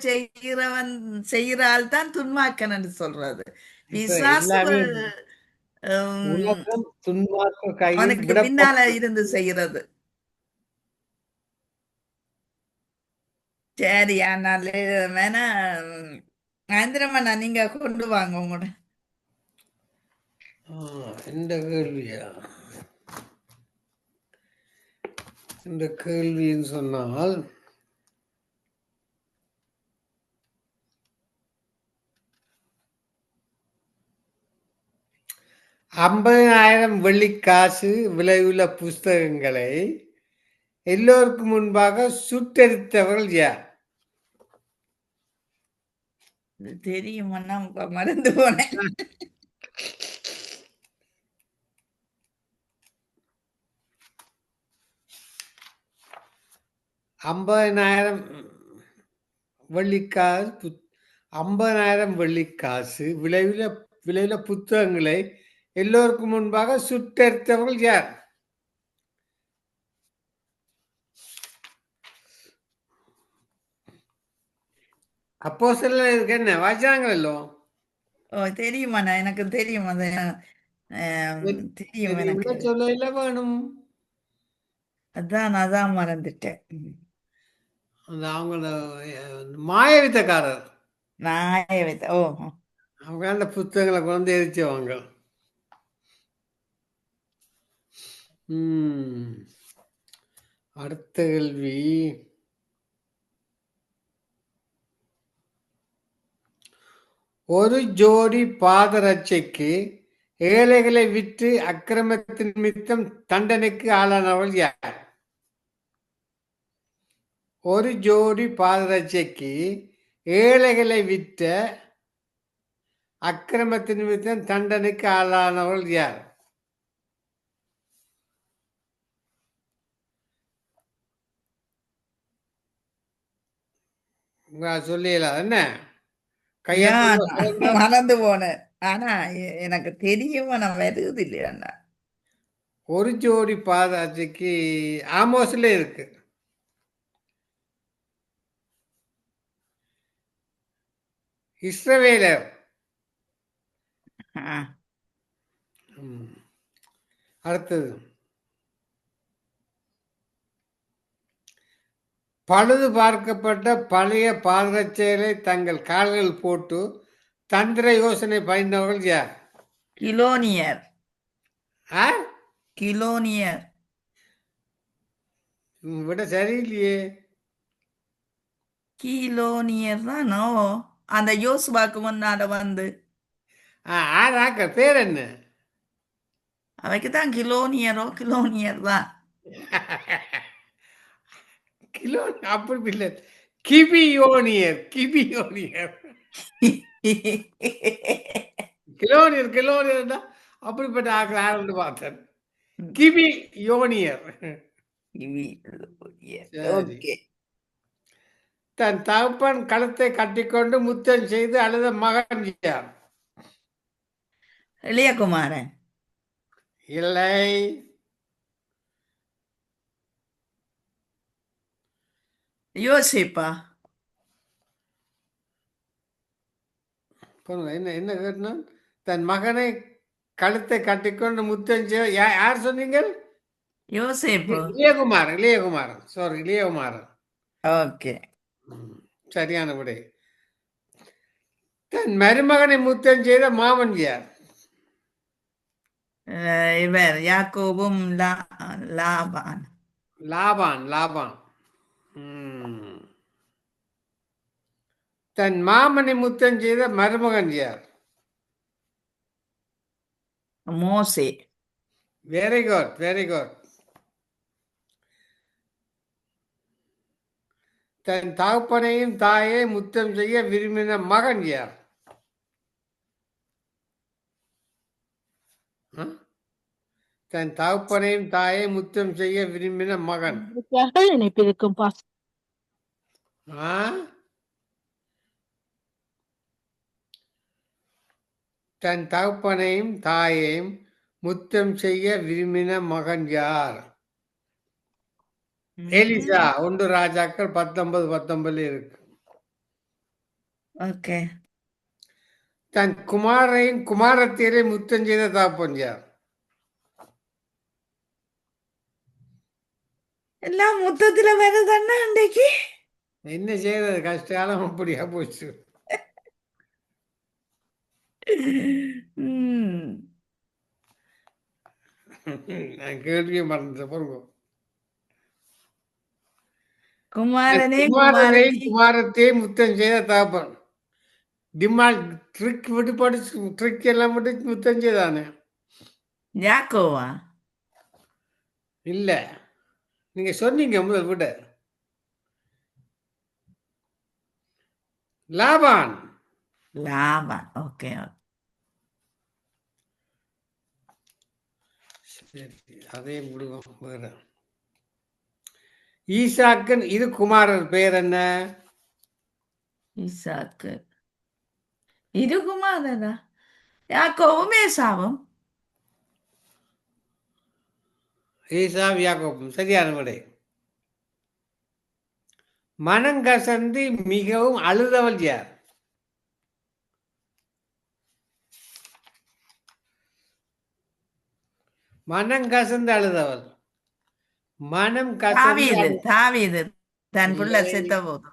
செய்யறாள் தான் துன்மாக்கன் என்று சொல்றது. பிசாசு எல்லாமே ஹம், உலகம் துன்மாக்க கையில் அவனுக்கு பின்னால இருந்து செய்யறது. சரி, ஆனால் வேணா ஆந்திரமண்ணா நீங்க கொண்டு வாங்க உங்களோட. இந்த கேள்வியா? இந்த கேள்வின்னு சொன்னால், $50,000 வெள்ளிக்காசு விலையுள்ள புஸ்தகங்களை எல்லோருக்கும் முன்பாக சுட்டெரித்தவர்கள் யார்? தெரியுமண்ணா, மறந்து போனேன். 50,000 வெள்ளிக்காசு 50,000 வெள்ளிக்காசு விலையுள்ள புத்தகங்களை எல்லோருக்கும் முன்பாக சுட்டெரித்தவர்கள் யார்? அப்போ சில இருக்கு, என்ன வாய்ச்சாங்களோ? ஓ தெரியுமாண்ணா, எனக்கு தெரியும் அது. தெரியும் எனக்கு. சொல்ல வேணும். அதான் மறந்துட்டேன். அந்த அவங்கள மாயவித்தக்காரர். ஓ அவங்க அந்த புத்தகங்களை கொண்டு எரிச்சவங்க. அடுத்த கேள்வி. ஒரு ஜோடி பாதரட்சைக்கு ஏழைகளை விற்று அக்கிரமத்தின் நிமித்தம் தண்டனைக்கு ஆளானவள் யார்? ஒரு ஜோடி பாதரட்சைக்கு ஏழைகளை விற்ற அக்கிரமத்தின் நிமித்தம் தண்டனைக்கு ஆளானவள் யார்? சொல்லலாம் என்ன? கையா மறந்து போனேன். ஆனா எனக்கு தெரியும், நான் வருது இல்லையாண்ணா. ஒரு ஜோடி பாதரட்சைக்கு ஆமோஸ்ல இருக்கு. இஸ்ரவேலர். ம். அடுத்தது பழுது பார்க்கப்பட்ட பழைய பாதகச் செயலை தங்கள் கால்கள் போட்டு தந்திர யோசனை பயந்தவர்கள் யார்? கிலோனியர். ஆ? கிலோனியர். விட சரியில்லையே. கிலோனியர் தானோ அந்த யோசுவாக்கு முன்னால வந்து ஆறாக்க பேர் என்ன? அவைக்கு தான் கிலோனியர் தான். கிலோ அப்படி இல்லை, கிபியோனியர். கிபியோனியர் கிலோனியர் தான். அப்படிப்பட்ட ஆக்கள் ஆரம்பித்து பார்த்தேன். கிபி யோனியர். சரி. ஓகே. தன் தகப்பன் கழுத்தை கட்டிக்கொண்டு முத்தம் செய்து அழுத மகன் யார்? இளையகுமாரன். இல்லை. யோசிப்பா. என்ன என்ன கேட்டணும்? தன் மகனை கழுத்தை கட்டிக்கொண்டு முத்தம் செய்ய யார் சொன்னீங்க? யோசிப்பு. இளையகுமாரன். சாரி, இளையகுமாரன். ஓகே. சரியான விடை. தன் மருமகனை முத்தம் செய்த மாமன் யார்? இவர் யாக்கோபும் லாபான். லாபான். தன் மாமனை முத்தம் செய்த மருமகன் யார்? மோசே. Very good. தன் தகப்பனையும் தாயை முத்தம் செய்ய விரும்பின மகன் யார்? தன் தகப்பனையும் தாயை முத்தம் செய்ய விரும்பின மகன். இணைப்பிருக்கும் தன் தகப்பனையும் தாயையும் முத்தம் செய்ய விரும்பின மகன் யார்? எலிசா. 1 ராஜாக்கள் 19:19 இருக்கு. ஓகே. தன் குமாரையும் குமாரத்தியரை முத்தம் செய்த தகப்பன் யார்? எல்லாம் மொத்தத்துல வருதுன்னா அன்றைக்கு என்ன செய்யறது, கஷ்டம் அப்படியா போச்சு. நான் கேள்வியை மறந்துட்டேன் பாருங்க. குமாரத்தையே முத்தம் செய்த தகப்பன். டிமால் ட்ரிக் விட்டு படிச்சு ட்ரிக் எல்லாம் விட்டு முத்தம் செய்தானே. யாக்கோவா? இல்ல, நீங்க சொன்னீங்க முதல் விட. லாபான். ஓகே. சரி, அதே விடுவோம். வேற ஈசாக்கின் இரு குமாரர் பேர் என்ன? ஈசாக்கு இரு குமாரரா? யாக்கோவும் ஏசாவும். ஈசாவும் யாக்கோபும். சரியான விடை. மனங்கசந்து மிகவும் அழுதவள் யார்? மனங்கசந்து அழுதவள். மனம் தாவீது தன் புள்ள செத்த போது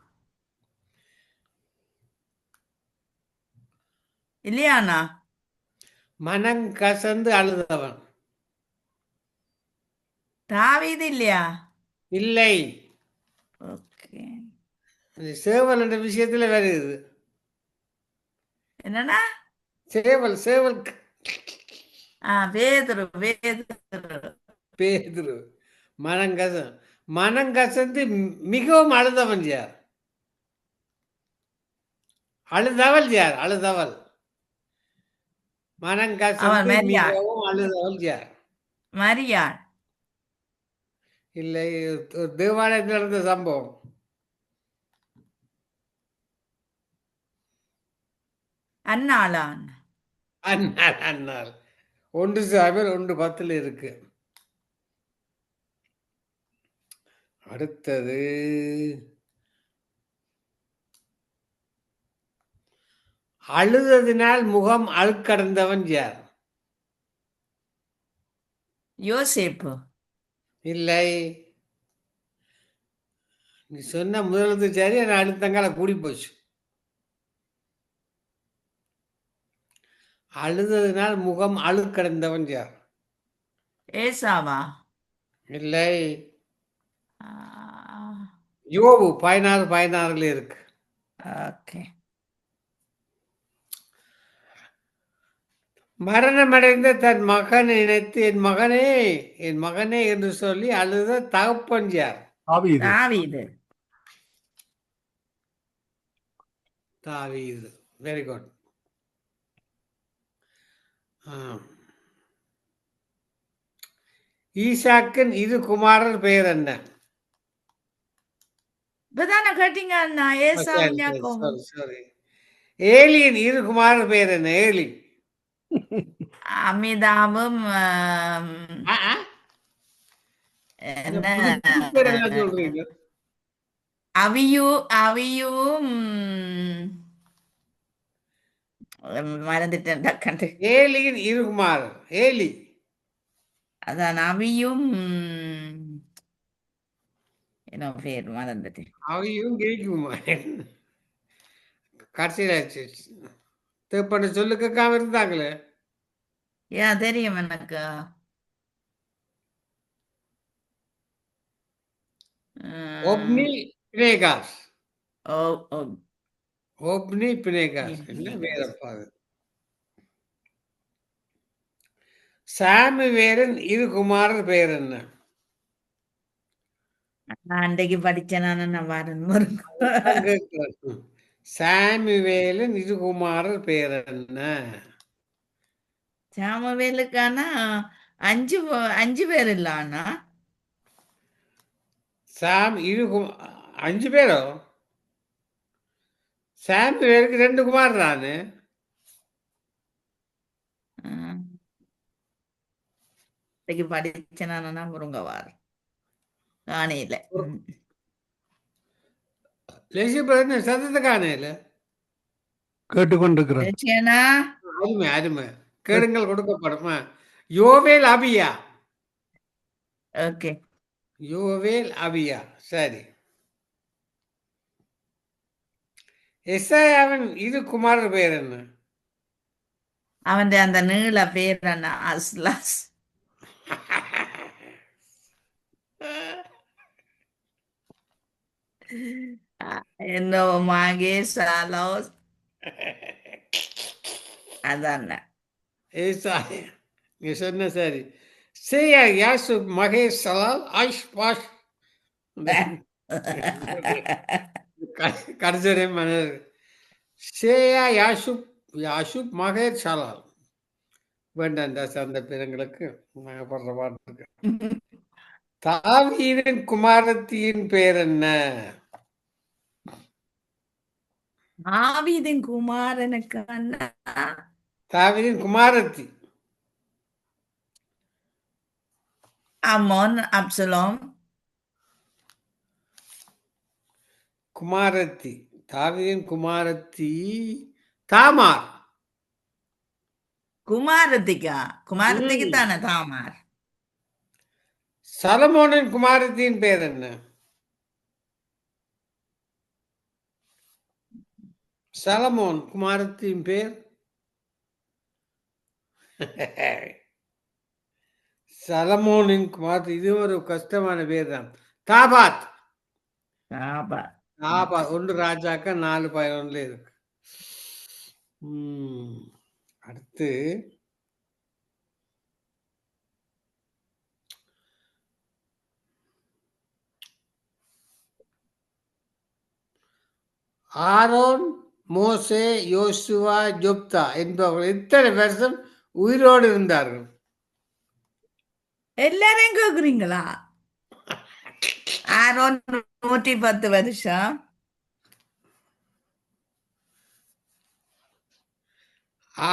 இல்லையானா? மனங்கசந்து அழுதவன் தாவீது இல்லையா? இல்லை. ஓகே. சேவல் என்ற விஷயத்துல வருது. என்னன்னா சேவல் பேதுரு. மனங்கசந்து மிகவும் அழுதவன் யார்? அழுதவள். மனங்கசந்து மிகவும் அழுதவள் யார்? மரியாள். இல்லை, தேவாலயத்தில் நடந்த சம்பவம். அன்னாள். 1 சாமுவேல் 1:10 இருக்கு. அடுத்தது அழுததினால் முகம் அழுக்கடந்தவன் யார்? யோசேப்பு. இல்லை. நீ சொன்ன முதலத்து சரி, நான் அழுத்தங்கால கூடி போச்சு. அழுததினால் முகம் அழுக்கடைந்தவன் யார்? ஏசாவா? இல்லை. ஆ, யோபு 16:16 இருக்கு. ஓகே. மரணமடைந்த தன் மகனை நினைத்து என் மகனே என் மகனே என்று சொல்லி அழுத தகப்பன் யார்? தாவீது. தாவீது. தாவீது. Very good. ஈசாக்கின் இரு குமாரர் பெயர் என்ன? இப்பதானே கேட்டீங்க அண்ணா, ஏசாவும் யாக்கோபும். சாரி. ஏலியின் இரு குமாரர் பெயர் என்ன? ஏலி. அமிதாவும் இந்த என்ன புது பேர் எல்லாம் சொல்றீங்க. அவியும் மறந்துட்டேன் டக்கண்டு. ஏலியின் இரு குமாரர். ஏலி. அதான் அவியும் என்ன பேர் மறந்துட்டேன். அவையும் கிரிக்குமார். கடைசியில் தேப்பண்ண சொல்லு கேட்காம இருந்தாங்களே. ஏன் தெரியும் எனக்கு. ஒப்னி பினேகாஸ். ஓ ஓ ஒப்னி பினேகாஸ். என்ன வேறப்பா அது? சாமுவேலின் இரு குமாரர் பெயர் என்ன? அன்றைக்கு படிச்சேன் நான் வரணும். சாமுவேலின் இரு குமாரர் பெயர் என்ன? சாமுவேலுக்கான அஞ்சு அஞ்சு பேர் இல்ல அண்ணா. சாம் அஞ்சு பேரோ? சாமுவேலுக்கு 2 குமார் தானே. இன்னைக்கு படிச்சேன் நான் முருங்கவார் காணையில. சத்தத்தை காணையில கேட்டுக்கொண்டிருக்கிறேன். அருமை அருமை. கேடுங்கள் கொடுக்கப்படுமா? யோவேல் அபியா. ஓகே. யோவேல் அபியா. சரி. எஸ்ஐயாவின் இரு குமாரர் பெயர் என்ன? அவன் அந்த நீள பேர் என்ன? அஸ்லாஸ். என்னோ மகேஷ் அலோஸ். அதான் நீ சொன்ன சரி. சேயா யாசுப் மகேஷ் சலால் ஆஷ் பாஷ். கடைசி மன்னர் சேயா யாசுப் மகேஷ் சலால். வேண்டாம் அந்த பேரங்களுக்கு நாங்கள் படுற பாட்டு. தாவீதின் குமாரத்தியின் பேர் என்ன? தாவீதின் குமாரனுக்கு தாவீதின் குமாரத்தி. அம்மோன், அப்சலோம். குமாரத்தி. தாவீதின் குமாரத்தி தாமார். குமாரத்திக்கு தானே தாமார். சலமோனின் குமாரத்தின் பேர் என்ன? சலமோன் குமாரத்தின் பேர் சலமோனின் குமாரத்தி. இது ஒரு கஷ்டமான பேர் தான். தாபாத். தாபாத் 1 ராஜாக்கள் 4:11 இருக்கு. அடுத்து ஆரோன், மோசே, யோசுவா, ஜொப்தா என்பவர்கள் எத்தனை வருஷம் உயிரோடு இருந்தார்கள்? எல்லாரையும் கேக்குறீங்களா? ஆரோன் 110 வருஷம்.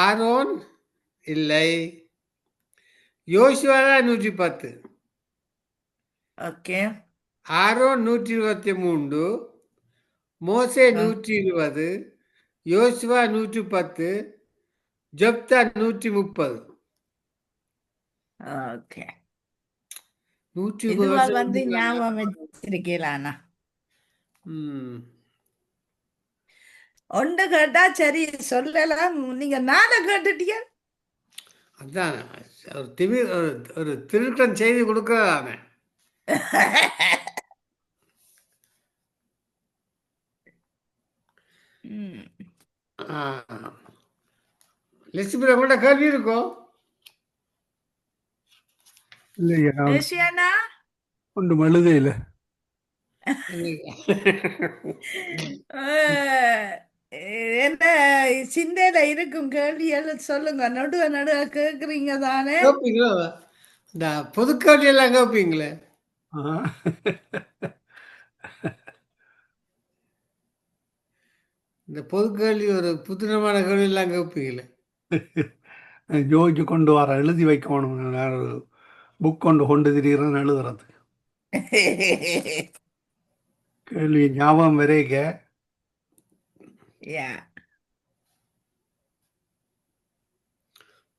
ஆரோன் இல்லை. யோசுவா 110. ஓகே. ஆரோன் 123, மோசே 120, யோசுவா 110, ஜப்தா 130. ஓகே. இதுவால் 130 ஞாபகம் வச்சிருக்கீங்களாண்ணா? ம். ஒன்று கேட்டா சரி சொல்லலாம், நீங்க நாளை கேட்டுட்டீங்க. அதான் ஒரு திமிர் ஒரு திருட்டன் செய்தி கொடுக்கறானே. ம். லட்சுமி கூட கேள்வி இருக்கும். இல்லையா, தேசியாண்ணா, ஒன்றும் எழுதையில. அஹ், என்ன சிந்தையில இருக்கும் கேள்விகள் சொல்லுங்க. நடுவ நடுவ கேக்குறீங்க தானே. கேட்பீங்களோ? இந்த பொது கேள்வி எல்லாம் கேட்பீங்களே. ஆ. இந்த பொது கேள்வி ஒரு புதினமான கேள்வி எல்லாம் கேட்பீங்களே. ஜோதிச்சு கொண்டு வர எழுதி வைக்கணும். புக் கொண்டு கொண்டு திடீர்னு எழுதுறது கேள்வி ஞாபகம் வரைக்க. யா,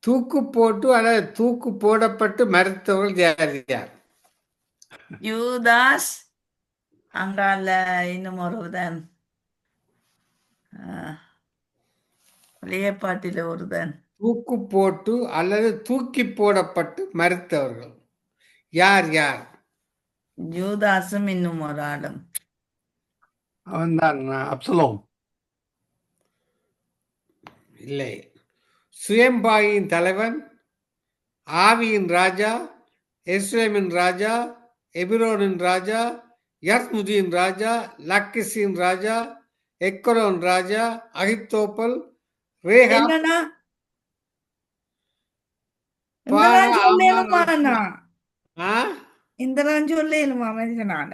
தூக்கு போட்டு அல்லது தூக்கு போடப்பட்டு மறுத்தவர்கள் யார் யார்? யூதாஸ், அங்கால இன்னும் ஒருவன், விளையப்பாட்டில ஒருவன். தூக்கு போட்டு அல்லது தூக்கி போடப்பட்டு மறுத்தவர்கள் யார் யார்? யூதாசும் இன்னும் ஒரு ஆளும். அவன் தான் அப்சலோம். இல்லை. சுயம்பாயின் தலைவன், ஆவியின் ராஜா, எஸ்ரேமின் ராஜா, எபிரோனின் ராஜா, யர்முதியின் ராஜா, லக்கிஸின் ராஜா, எக்கரோன் ராஜா, அகித்தோப்பல், ரேகா, என்னன்னா பாரா, இந்த சொல்லலுமாண்ணா, ஆ? இந்த சொல்லலுமா மனுஷனால.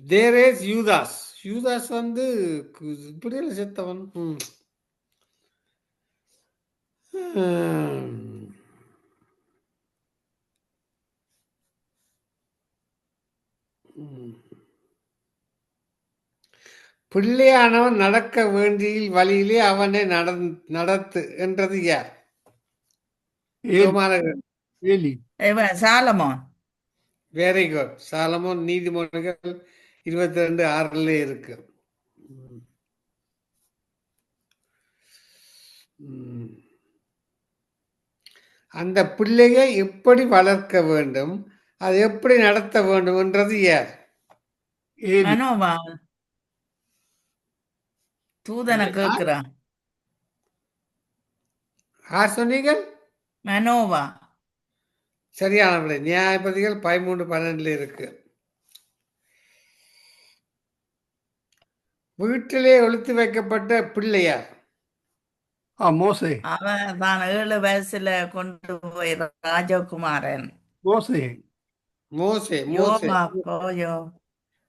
There is யூதாஸ். யூதாஸ் வந்து இப்படியில செத்தவன். பிள்ளையானவன் நடக்க வேண்டிய வழியிலே அவனை நடத்து என்றது யார்? Eli. Solomon. Very good. Solomon. நீதிமொழிகள் 22:6 இருக்கு. அந்த பிள்ளையை எப்படி வளர்க்க வேண்டும், அது எப்படி நடத்த வேண்டும் என்றது யார்? மனோவா. தூதனை கேட்கிறான். யார் சொன்னீங்க? மனோவா. சரியான விடை. நியாயபதிகள் 13:12 இருக்கு. வீட்டிலே ஒளித்து வைக்கப்பட்ட பிள்ளையார்? மோசே. அவன் தான் 7 வயசுல கொண்டு போய் ராஜகுமாரன். மோசே. மோசே. யோபா போயோ.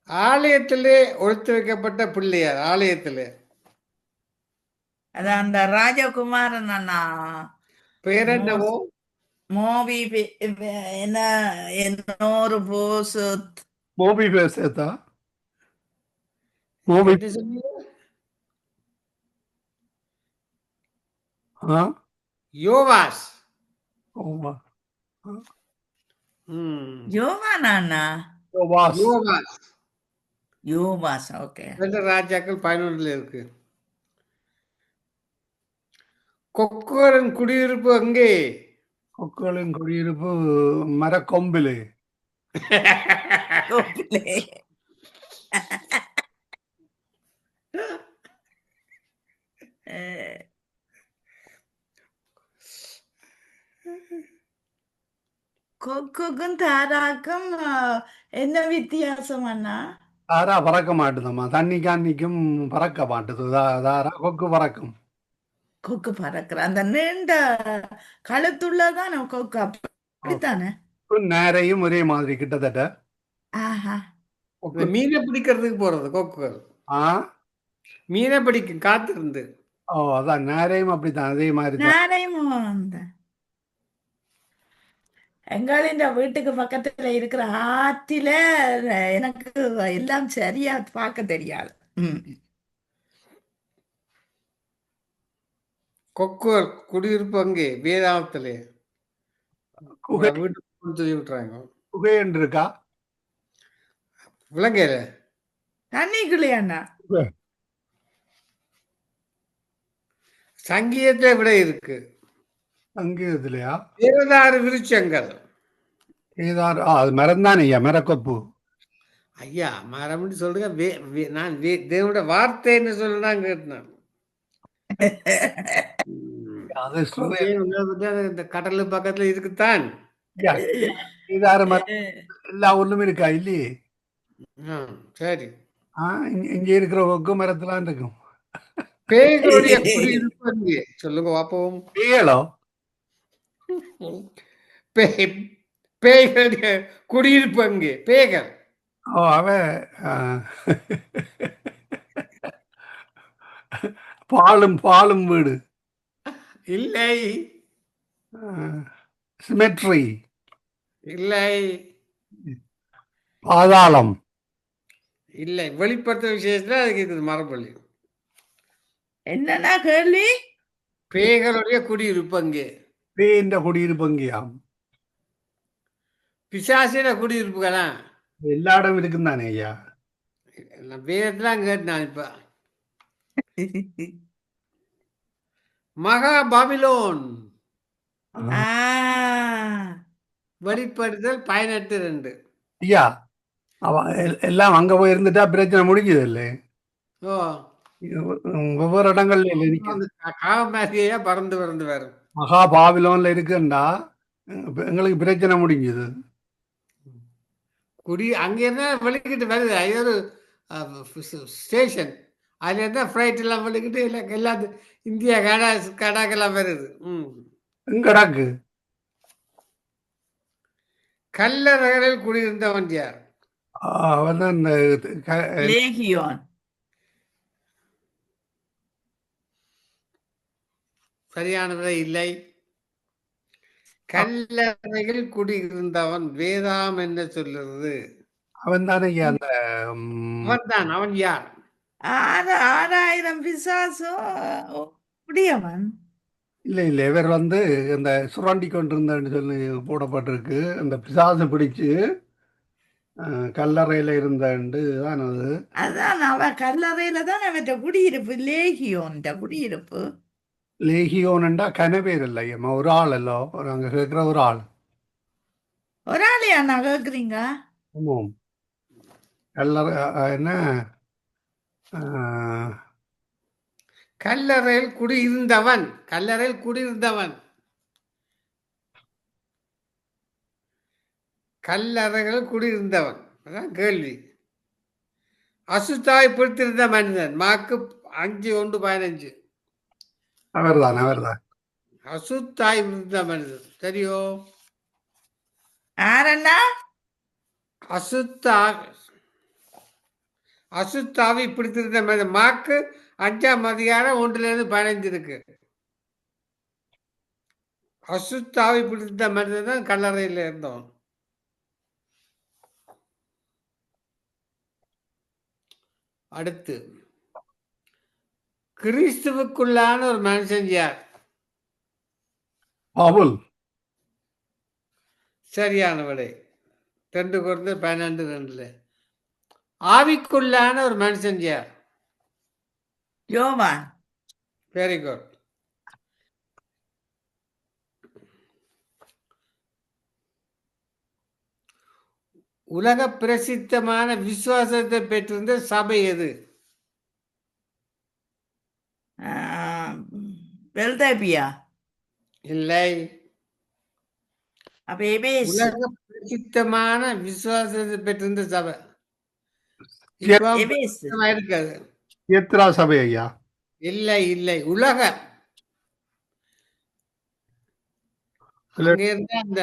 ஆலயத்திலே ஒளித்து வைக்கப்பட்ட பிள்ளையார்? ஆலயத்திலே அது அந்த ராஜகுமாரன் அண்ணா. பேர் என்னவோ? மோபி என்ன என்னொரு போசு. மோபி பேசத்தா. மோபி. யோவாஸ். யோவானா? யோவாஸ். யோவாஸ். ஓகே. ராஜாக்கள் 11 இருக்கு. கொக்குகளின் குடியிருப்பு அங்கே? கொக்குகளின் குடியிருப்பு மரக்கொம்பிலே. கொக்குக்கும் தாராக்கும் என்ன வித்தியாசம் அண்ணா? தாரா பறக்க மாட்டுதம்மா. தண்ணிக்கும் பறக்க மாட்டுது. தாரா கொக்கு பறக்கும். கொக்கு பறக்கிற அந்த நீண்ட கழுத்துள்ளதான் கொக்கு. அப்படித்தானே? நேரையும் ஒரே மாதிரி கிட்டத்தட்ட. மீனை பிடிக்கிறதுக்கு போறது கொக்குகள். மீனை பிடிக்கும் காத்திருந்து. அதான் நேரையும் அப்படித்தான். அதே மாதிரி நேரையும் எங்களின் வீட்டுக்கு பக்கத்துல இருக்கிற ஆற்றில எனக்கு எல்லாம் சரியா பார்க்க தெரியாது. கொக்குகள் குடியிருப்பு அங்கே வேதாளத்திலே. குகை வீட்டுக்கு சொல்லி விட்டுறாங்க. குகை என்று இருக்கா? விளங்கையில தண்ணிக்குள்ளே அண்ணா. குகை. சங்கீதத்தை விட இருக்கு. சங்கீதத்திலையா? தேவதாரு விருட்சங்கள். கேதார் அது மரம் தானே ஐயா, மரக்கொப்பு. ஐயா மரம்னு சொல்லுங்க. நான் தேவனுடைய வார்த்தைன்னு சொல்லலாம் கேட்டேன். அது சொல்றேன். இந்த கடலு பக்கத்துல இருக்குத்தான். ஐயா, கேதார மரம் எல்லா ஊர்லும் இருக்கா இல்லையே? சரி. இங்க இருக்கிற ஒக்கு மரத்துலாம் இருக்கும். பேய்களுடைய குடியிருப்பு அங்கே சொல்லுங்க பாப்போம். பேயலோ? பேய்களுடைய குடியிருப்பு அங்கே பேய்கள். ஓ அவன் பாலும் வீடு இல்லை சிமெட்ரி இல்லை பாதாளம் இல்லை. வெளிப்படுத்த விசேஷத்துல அதுக்கு இருக்குது மரப்பள்ளி. என்னன்னா கேள்வி? பேய்களுடைய குடியிருப்பு அங்கே. பேய்ன்ற குடியிருப்பு அங்கேயாம். பிசாசின குடியிருப்புகளா எல்லா இடம் இருக்கும் தானே ஐயா? வேதத்தான் கேட்டான். இப்ப மகா பாபிலோன் வெளிப்படுத்தல் 18:2. ஐயா எல்லாம் அங்க போய் இருந்துட்டா பிரச்சனை முடிஞ்சது இல்லை. ஓ ஒவ்வொரு இடங்கள்ல இல்லை. காவமாரியா பறந்து பறந்து வரும். மகா பாபிலோன்ல இருக்குண்டா எங்களுக்கு பிரச்சனை முடிஞ்சது. குடி அங்க இருந்தா வெளிக்கிட்டு வருது. அது ஒரு ஸ்டேஷன். அதுல இருந்தா ஃப்ளைட் எல்லாம் வெளிக்கிட்டு எல்லாத்துக்கும் இந்தியா கடாக்கெல்லாம் வருது. எங்கடாக்கு கல்லறைகளில் குடியிருந்தவன் யார்? அவன் தான் லேகியோன். சரியான விடை இல்லை. கல்லறைகள் குடியிருந்தவன் வேதாம் என்ன சொல்லுறது? அவன் தானே அந்த அவன் தான். அவன் யார்? 6000 பிசாசும் முடியவன். இல்லை இவர் வந்து இந்த சுரண்டி கொண்டிருந்தன்னு சொல்லி போடப்பட்டிருக்கு. அந்த பிசாசு பிடிச்சு கல்லறையில இருந்தண்டு தான் அது. அதான் அவன் கல்லறையில தான் அவன் குடியிருப்பு. லேகியோன் குடியிருப்பு. லேகியோன்டா கனவேர் இல்லை ஐயம்மா, ஒரு ஆள் அல்லோ, ஒரு அங்க கேட்கிற ஒரு ஆள். ஒரு ஆளையா நான் கேக்குறீங்க? ஆமாம். கல்லறை என்ன கல்லறையில் குடியிருந்தவன். கல்லறையில் குடியிருந்தவன். கல்லறைகள் குடியிருந்தவன் அதான் கேள்வி. அசுத்தாய் பிடித்திருந்த மனிதன். மாக்கு 5:1-15. அவர்தான். அசுத்தாய் பிடித்த மனிதன் சரியோ? யாரண்ணா? அசுத்தாவி பிடித்திருந்த மனிதன். மாக்கு 5:1-15 இருக்கு. அசுத்தாவி பிடித்த மனிதன் தான் கல்லறையில் இருந்தவன். அடுத்து கிறிஸ்துவுக்குள்ளான ஒரு மனுஷன் யார்? பவுல். சரியான விடை. 2 Corinthians 12:2. ஆவிக்குள்ளான ஒரு மனுஷன் யார்? யோவான். Very good. உலக பிரசித்தமான விசுவாசத்தை பெற்றிருந்த சபை எது? பெல்தேபியா. இல்லை. அப்ப எபேசு. உலக பிரசித்தமான விசுவாசத்தை பெற்றிருந்த சபை எபேசு. இருக்காது. எத்ரா சபை ஐயா? இல்லை இல்லை. உலக அங்க இருந்த அந்த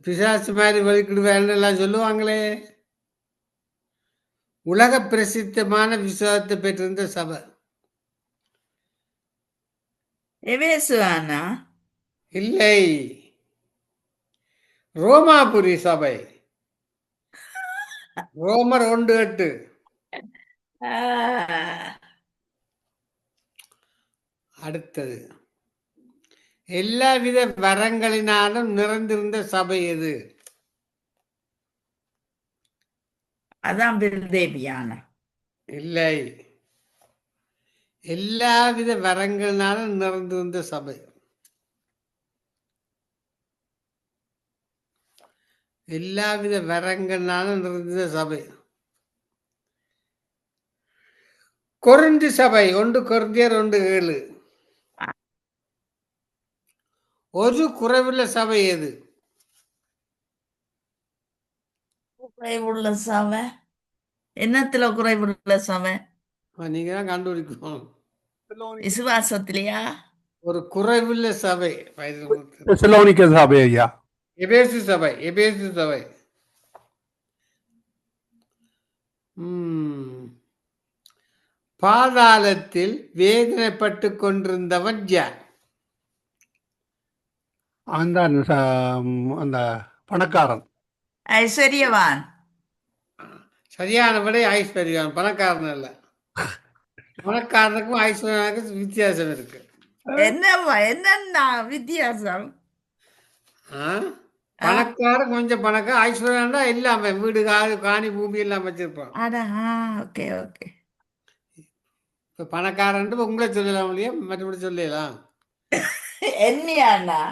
பிசாசு மாதிரி வெளிக்கிடுவேன் எல்லாம் சொல்லுவாங்களே. உலக பிரசித்தமான விசுவாசத்தை பெற்றிருந்த சபை எபேசு அண்ணா? இல்லை. ரோமாபுரி சபை. ரோமர் 1:8. அடுத்தது, எல்லாவித வரங்களினாலும் நிறைந்திருந்த சபை எது? அதான் பில்தேபியான. இல்லை. எல்லாவித வரங்களினாலும் நிறைந்திருந்த சபை. எல்லாவித வரங்களினாலும் நிறைந்த சபை. கொரிந்தி சபை 1 கொரிந்தியர் 1:7. ஒரு குறைவுள்ள சபை எது? குறைவுள்ள சபை என்னத்துல குறைவுள்ள சபை? நீங்க தான் கண்டுபிடிக்கணும். விசுவாசத்திலையா? ஒரு குறைவுள்ள சபை. தெசலோனிக்க சபை ஐயா. எபேசு சபை. எபேசு சபை. பாதாளத்தில் வேதனைப்பட்டு கொண்டிருந்தவன் யார்? அந்த பணக்காரன். ஐஸ்வர்யவான். சரியான விடை ஐஸ்வர்யவான். பணக்காரன் அல்ல. பணக்காரனுக்கும் ஐஸ்வர்யனுக்கும் வித்தியாசம் இருக்கு. என்னன்னா வித்தியாசம்? பணக்காரன் கொஞ்சம் பணக்கார, ஐஸ்வர்யா இல்லாம வீடு காணி பூமி எல்லாம் வச்சிருப்பான். Okay okay. இப்ப பணக்காரன் உங்களை சொல்லலாம் இல்லையா, மற்றபடி சொல்லலாம். என்னையாண்ணா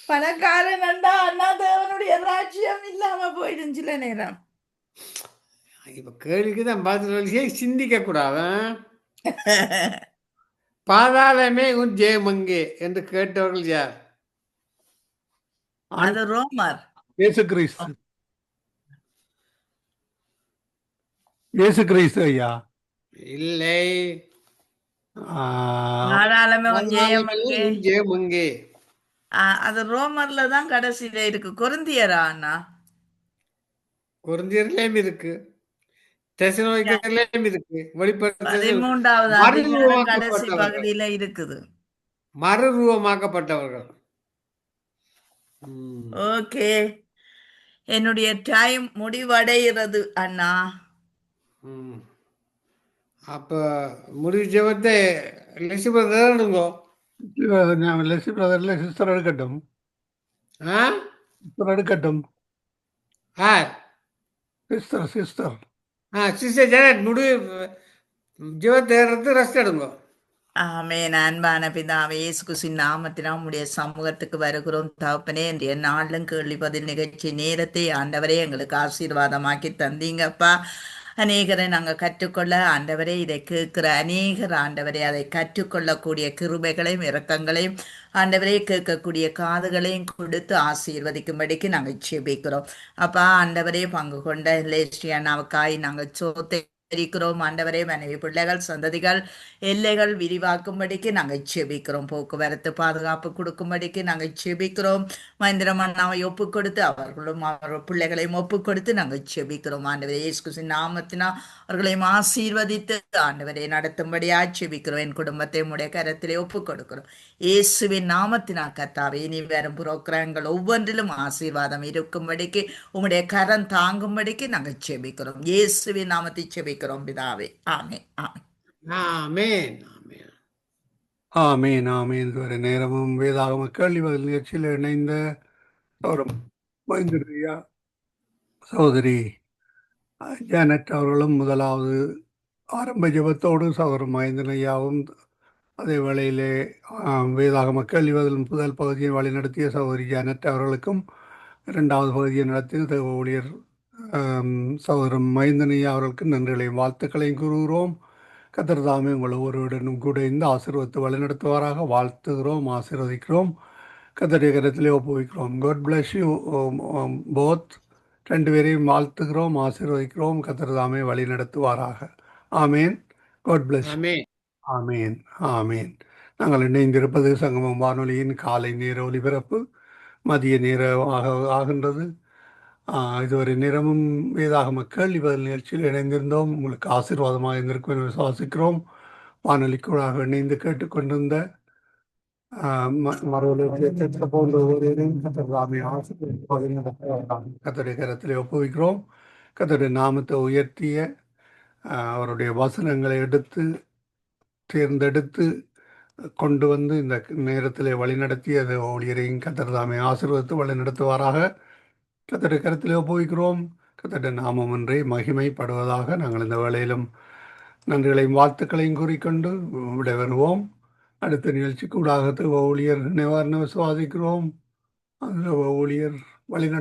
பணக்காரன் அண்ணா தேவனுடைய ராஜ்யம் இல்லாம போயிடும் சில நேரம். இப்ப கேள்விக்குதான் பார்த்து சிந்திக்க கூடாது. பாதாளமே உன் ஜெயமங்கே என்று கேட்டவர்கள் யார்? அது ரோமர். இயேசு கிறிஸ்து. இயேசு கிறிஸ்து ஐயா. இல்லை. ஜெயமங்கே. அது ரோமர்ல தான் கடைசியில இருக்கு. கொரிந்தியரா அண்ணா? கொரிந்தியர்லயும் இருக்கு, தெசலோனிக்கர்லயும் இருக்கு. வெளிப்படுத்த 13வது கடைசி பகுதியில இருக்குது. மறுரூபமாக்கப்பட்டவர்கள். ஓகே, என்னுடைய டைம் முடிவடைகிறது அண்ணா. அப்ப முடிவு ஜெபத்தை லெசி பிரதர் எடுங்கோ. லெசி பிரதர்ல சிஸ்டர் எடுக்கட்டும். சிஸ்டர் எடுக்கட்டும். சிஸ்டர் சிஸ்டர் சிஸ்டர் ஜெனட் முடிவு ஜெபத்தை எடுத்து ரெஸ்ட் எடுங்கோ. ஆமென். அன்பான பிதாவே, இயேசு கிறிஸ்துவின் நாமத்தினால் உம்முடைய சமூகத்துக்கு வருகிறோம் தகப்பனே. இன்றைய நாளிலும் கேள்வி பதில் நிகழ்ச்சி நேரத்தை ஆண்டவரே எங்களுக்கு ஆசீர்வாதமாக்கி தந்தீங்கப்பா. அநேகரை நாங்கள் கற்றுக்கொள்ள ஆண்டவரே, இதை கேட்கிற அநேகர் ஆண்டவரே அதை கற்றுக்கொள்ளக்கூடிய கிருபைகளையும் இரக்கங்களையும் ஆண்டவரே கேட்கக்கூடிய காதுகளையும் கொடுத்து ஆசீர்வதிக்கும்படிக்கு நாங்கள் ஜெபிக்கிறோம் அப்பா. ஆண்டவரே பங்கு கொண்ட லேஸ்டியானாவுக்காய் நாங்கள் சோத்தை இருக்கிறோம் ஆண்டவரே. மனைவி பிள்ளைகள் சந்ததிகள் எல்லைகள் விரிவாக்கும்படிக்கு நாங்கள் ஜெபிக்கிறோம். போக்குவரத்து பாதுகாப்பு கொடுக்கும்படிக்கு நாங்கள் ஜெபிக்கிறோம். மந்திரமன்னாவை ஒப்பு கொடுத்து அவர்களும் அவர் பிள்ளைகளையும் ஒப்பு கொடுத்து நாங்கள் ஜெபிக்கிறோம் ஆண்டவரே. இயேசு கிறிஸ்துவின் நாமத்தினா அவர்களையும் ஆசீர்வதித்து ஆண்டவரை நடத்தும்படியா ஜெபிக்கிறோம். என் குடும்பத்தை உடைய கரத்திலே ஒப்பு கொடுக்கிறோம் இயேசுவின் நாமத்தினா கர்த்தாவே. இனி வரும் புரோகிராம்கள் ஒவ்வொன்றிலும் ஆசீர்வாதம் இருக்கும்படிக்கு உம்முடைய கரம் தாங்கும்படிக்கு நாங்கள் ஜெபிக்கிறோம். இயேசுவின் நாமத்தை ஜெபிக்கிறோம் பிதாவே. ஆமென் ஆமென் ஆமென் ஆமென். இதுவரை நேரமும் வேதாகம கேள்வி பதில் நிகழ்ச்சியில் இணைந்த சகோதரி ஜானட் அவர்களும் முதலாவது ஆரம்ப ஜெபத்தோடு சகோதரர் மகேந்திரன் ஐயாவும் அதே வேளையிலே வேதாகம கேள்வி பதில் முதல் பகுதியை வழிநடத்திய சகோதரி ஜானட் அவர்களுக்கும் இரண்டாவது பகுதியை நடத்திய தேவ ஊழியர் சகோதரர் மகேந்திரன் ஐயா அவர்களுக்கு நன்றிகளையும் வாழ்த்துக்களையும் கூறுகிறோம். கர்த்தர் தாமே உங்கள் ஒவ்வொருவருடனும் கூட இந்த ஆசீர்வாதத்தை வழிநடத்துவாராக வாழ்த்துகிறோம், ஆசீர்வதிக்கிறோம். கர்த்தருடைய கரத்திலே ஒப்புவிக்கிறோம். God bless you both. ரெண்டு பேரையும் வாழ்த்துகிறோம், ஆசீர்வதிக்கிறோம். கர்த்தர் தாமே வழி நடத்துவாராக. ஆமேன். God bless. ஆமேன் ஆமேன். நாங்கள் இணைந்திருப்பது சங்கமம் வானொலியின் காலை நேர ஒலிபரப்பு. மதிய நேரமாக ஆகின்றது. இதுவரை நேரமும் வேதாகம கேள்வி பதில் நிகழ்ச்சியில் இணைந்திருந்தோம். உங்களுக்கு ஆசீர்வாதமாக இருந்திருக்கும் என்று விசுவாசிக்கிறோம். வானொலிக்கூடாக இணைந்து கேட்டுக்கொண்டிருந்த போன்ற ஒவ்வொருவரையும் கர்த்தருடைய கரத்திலே ஒப்புவிக்கிறோம். கர்த்தருடைய நாமத்தை உயர்த்திய அவருடைய வசனங்களை எடுத்து தேர்ந்தெடுத்து கொண்டு வந்து இந்த நேரத்தில் வழிநடத்தி அது ஊழியரையும் கத்தர் தாமே ஆசீர்வதித்து வழிநடத்துவாராக. கத்தருடைய கருத்திலே ஒப்புவிக்கிறோம். கத்தருடைய நாமம் ஒன்றே மகிமைப்படுவதாக. நாங்கள் இந்த வேளையிலும் நன்றிகளையும் வாழ்த்துக்களையும் கூறிக்கொண்டு விடைபெறுவோம். அடுத்த நிகழ்ச்சிக்கு ஊடாக ஊழியர் நிவாரண விசுவாசிக்கிறோம். அந்த ஊழியர் வழிநடத்த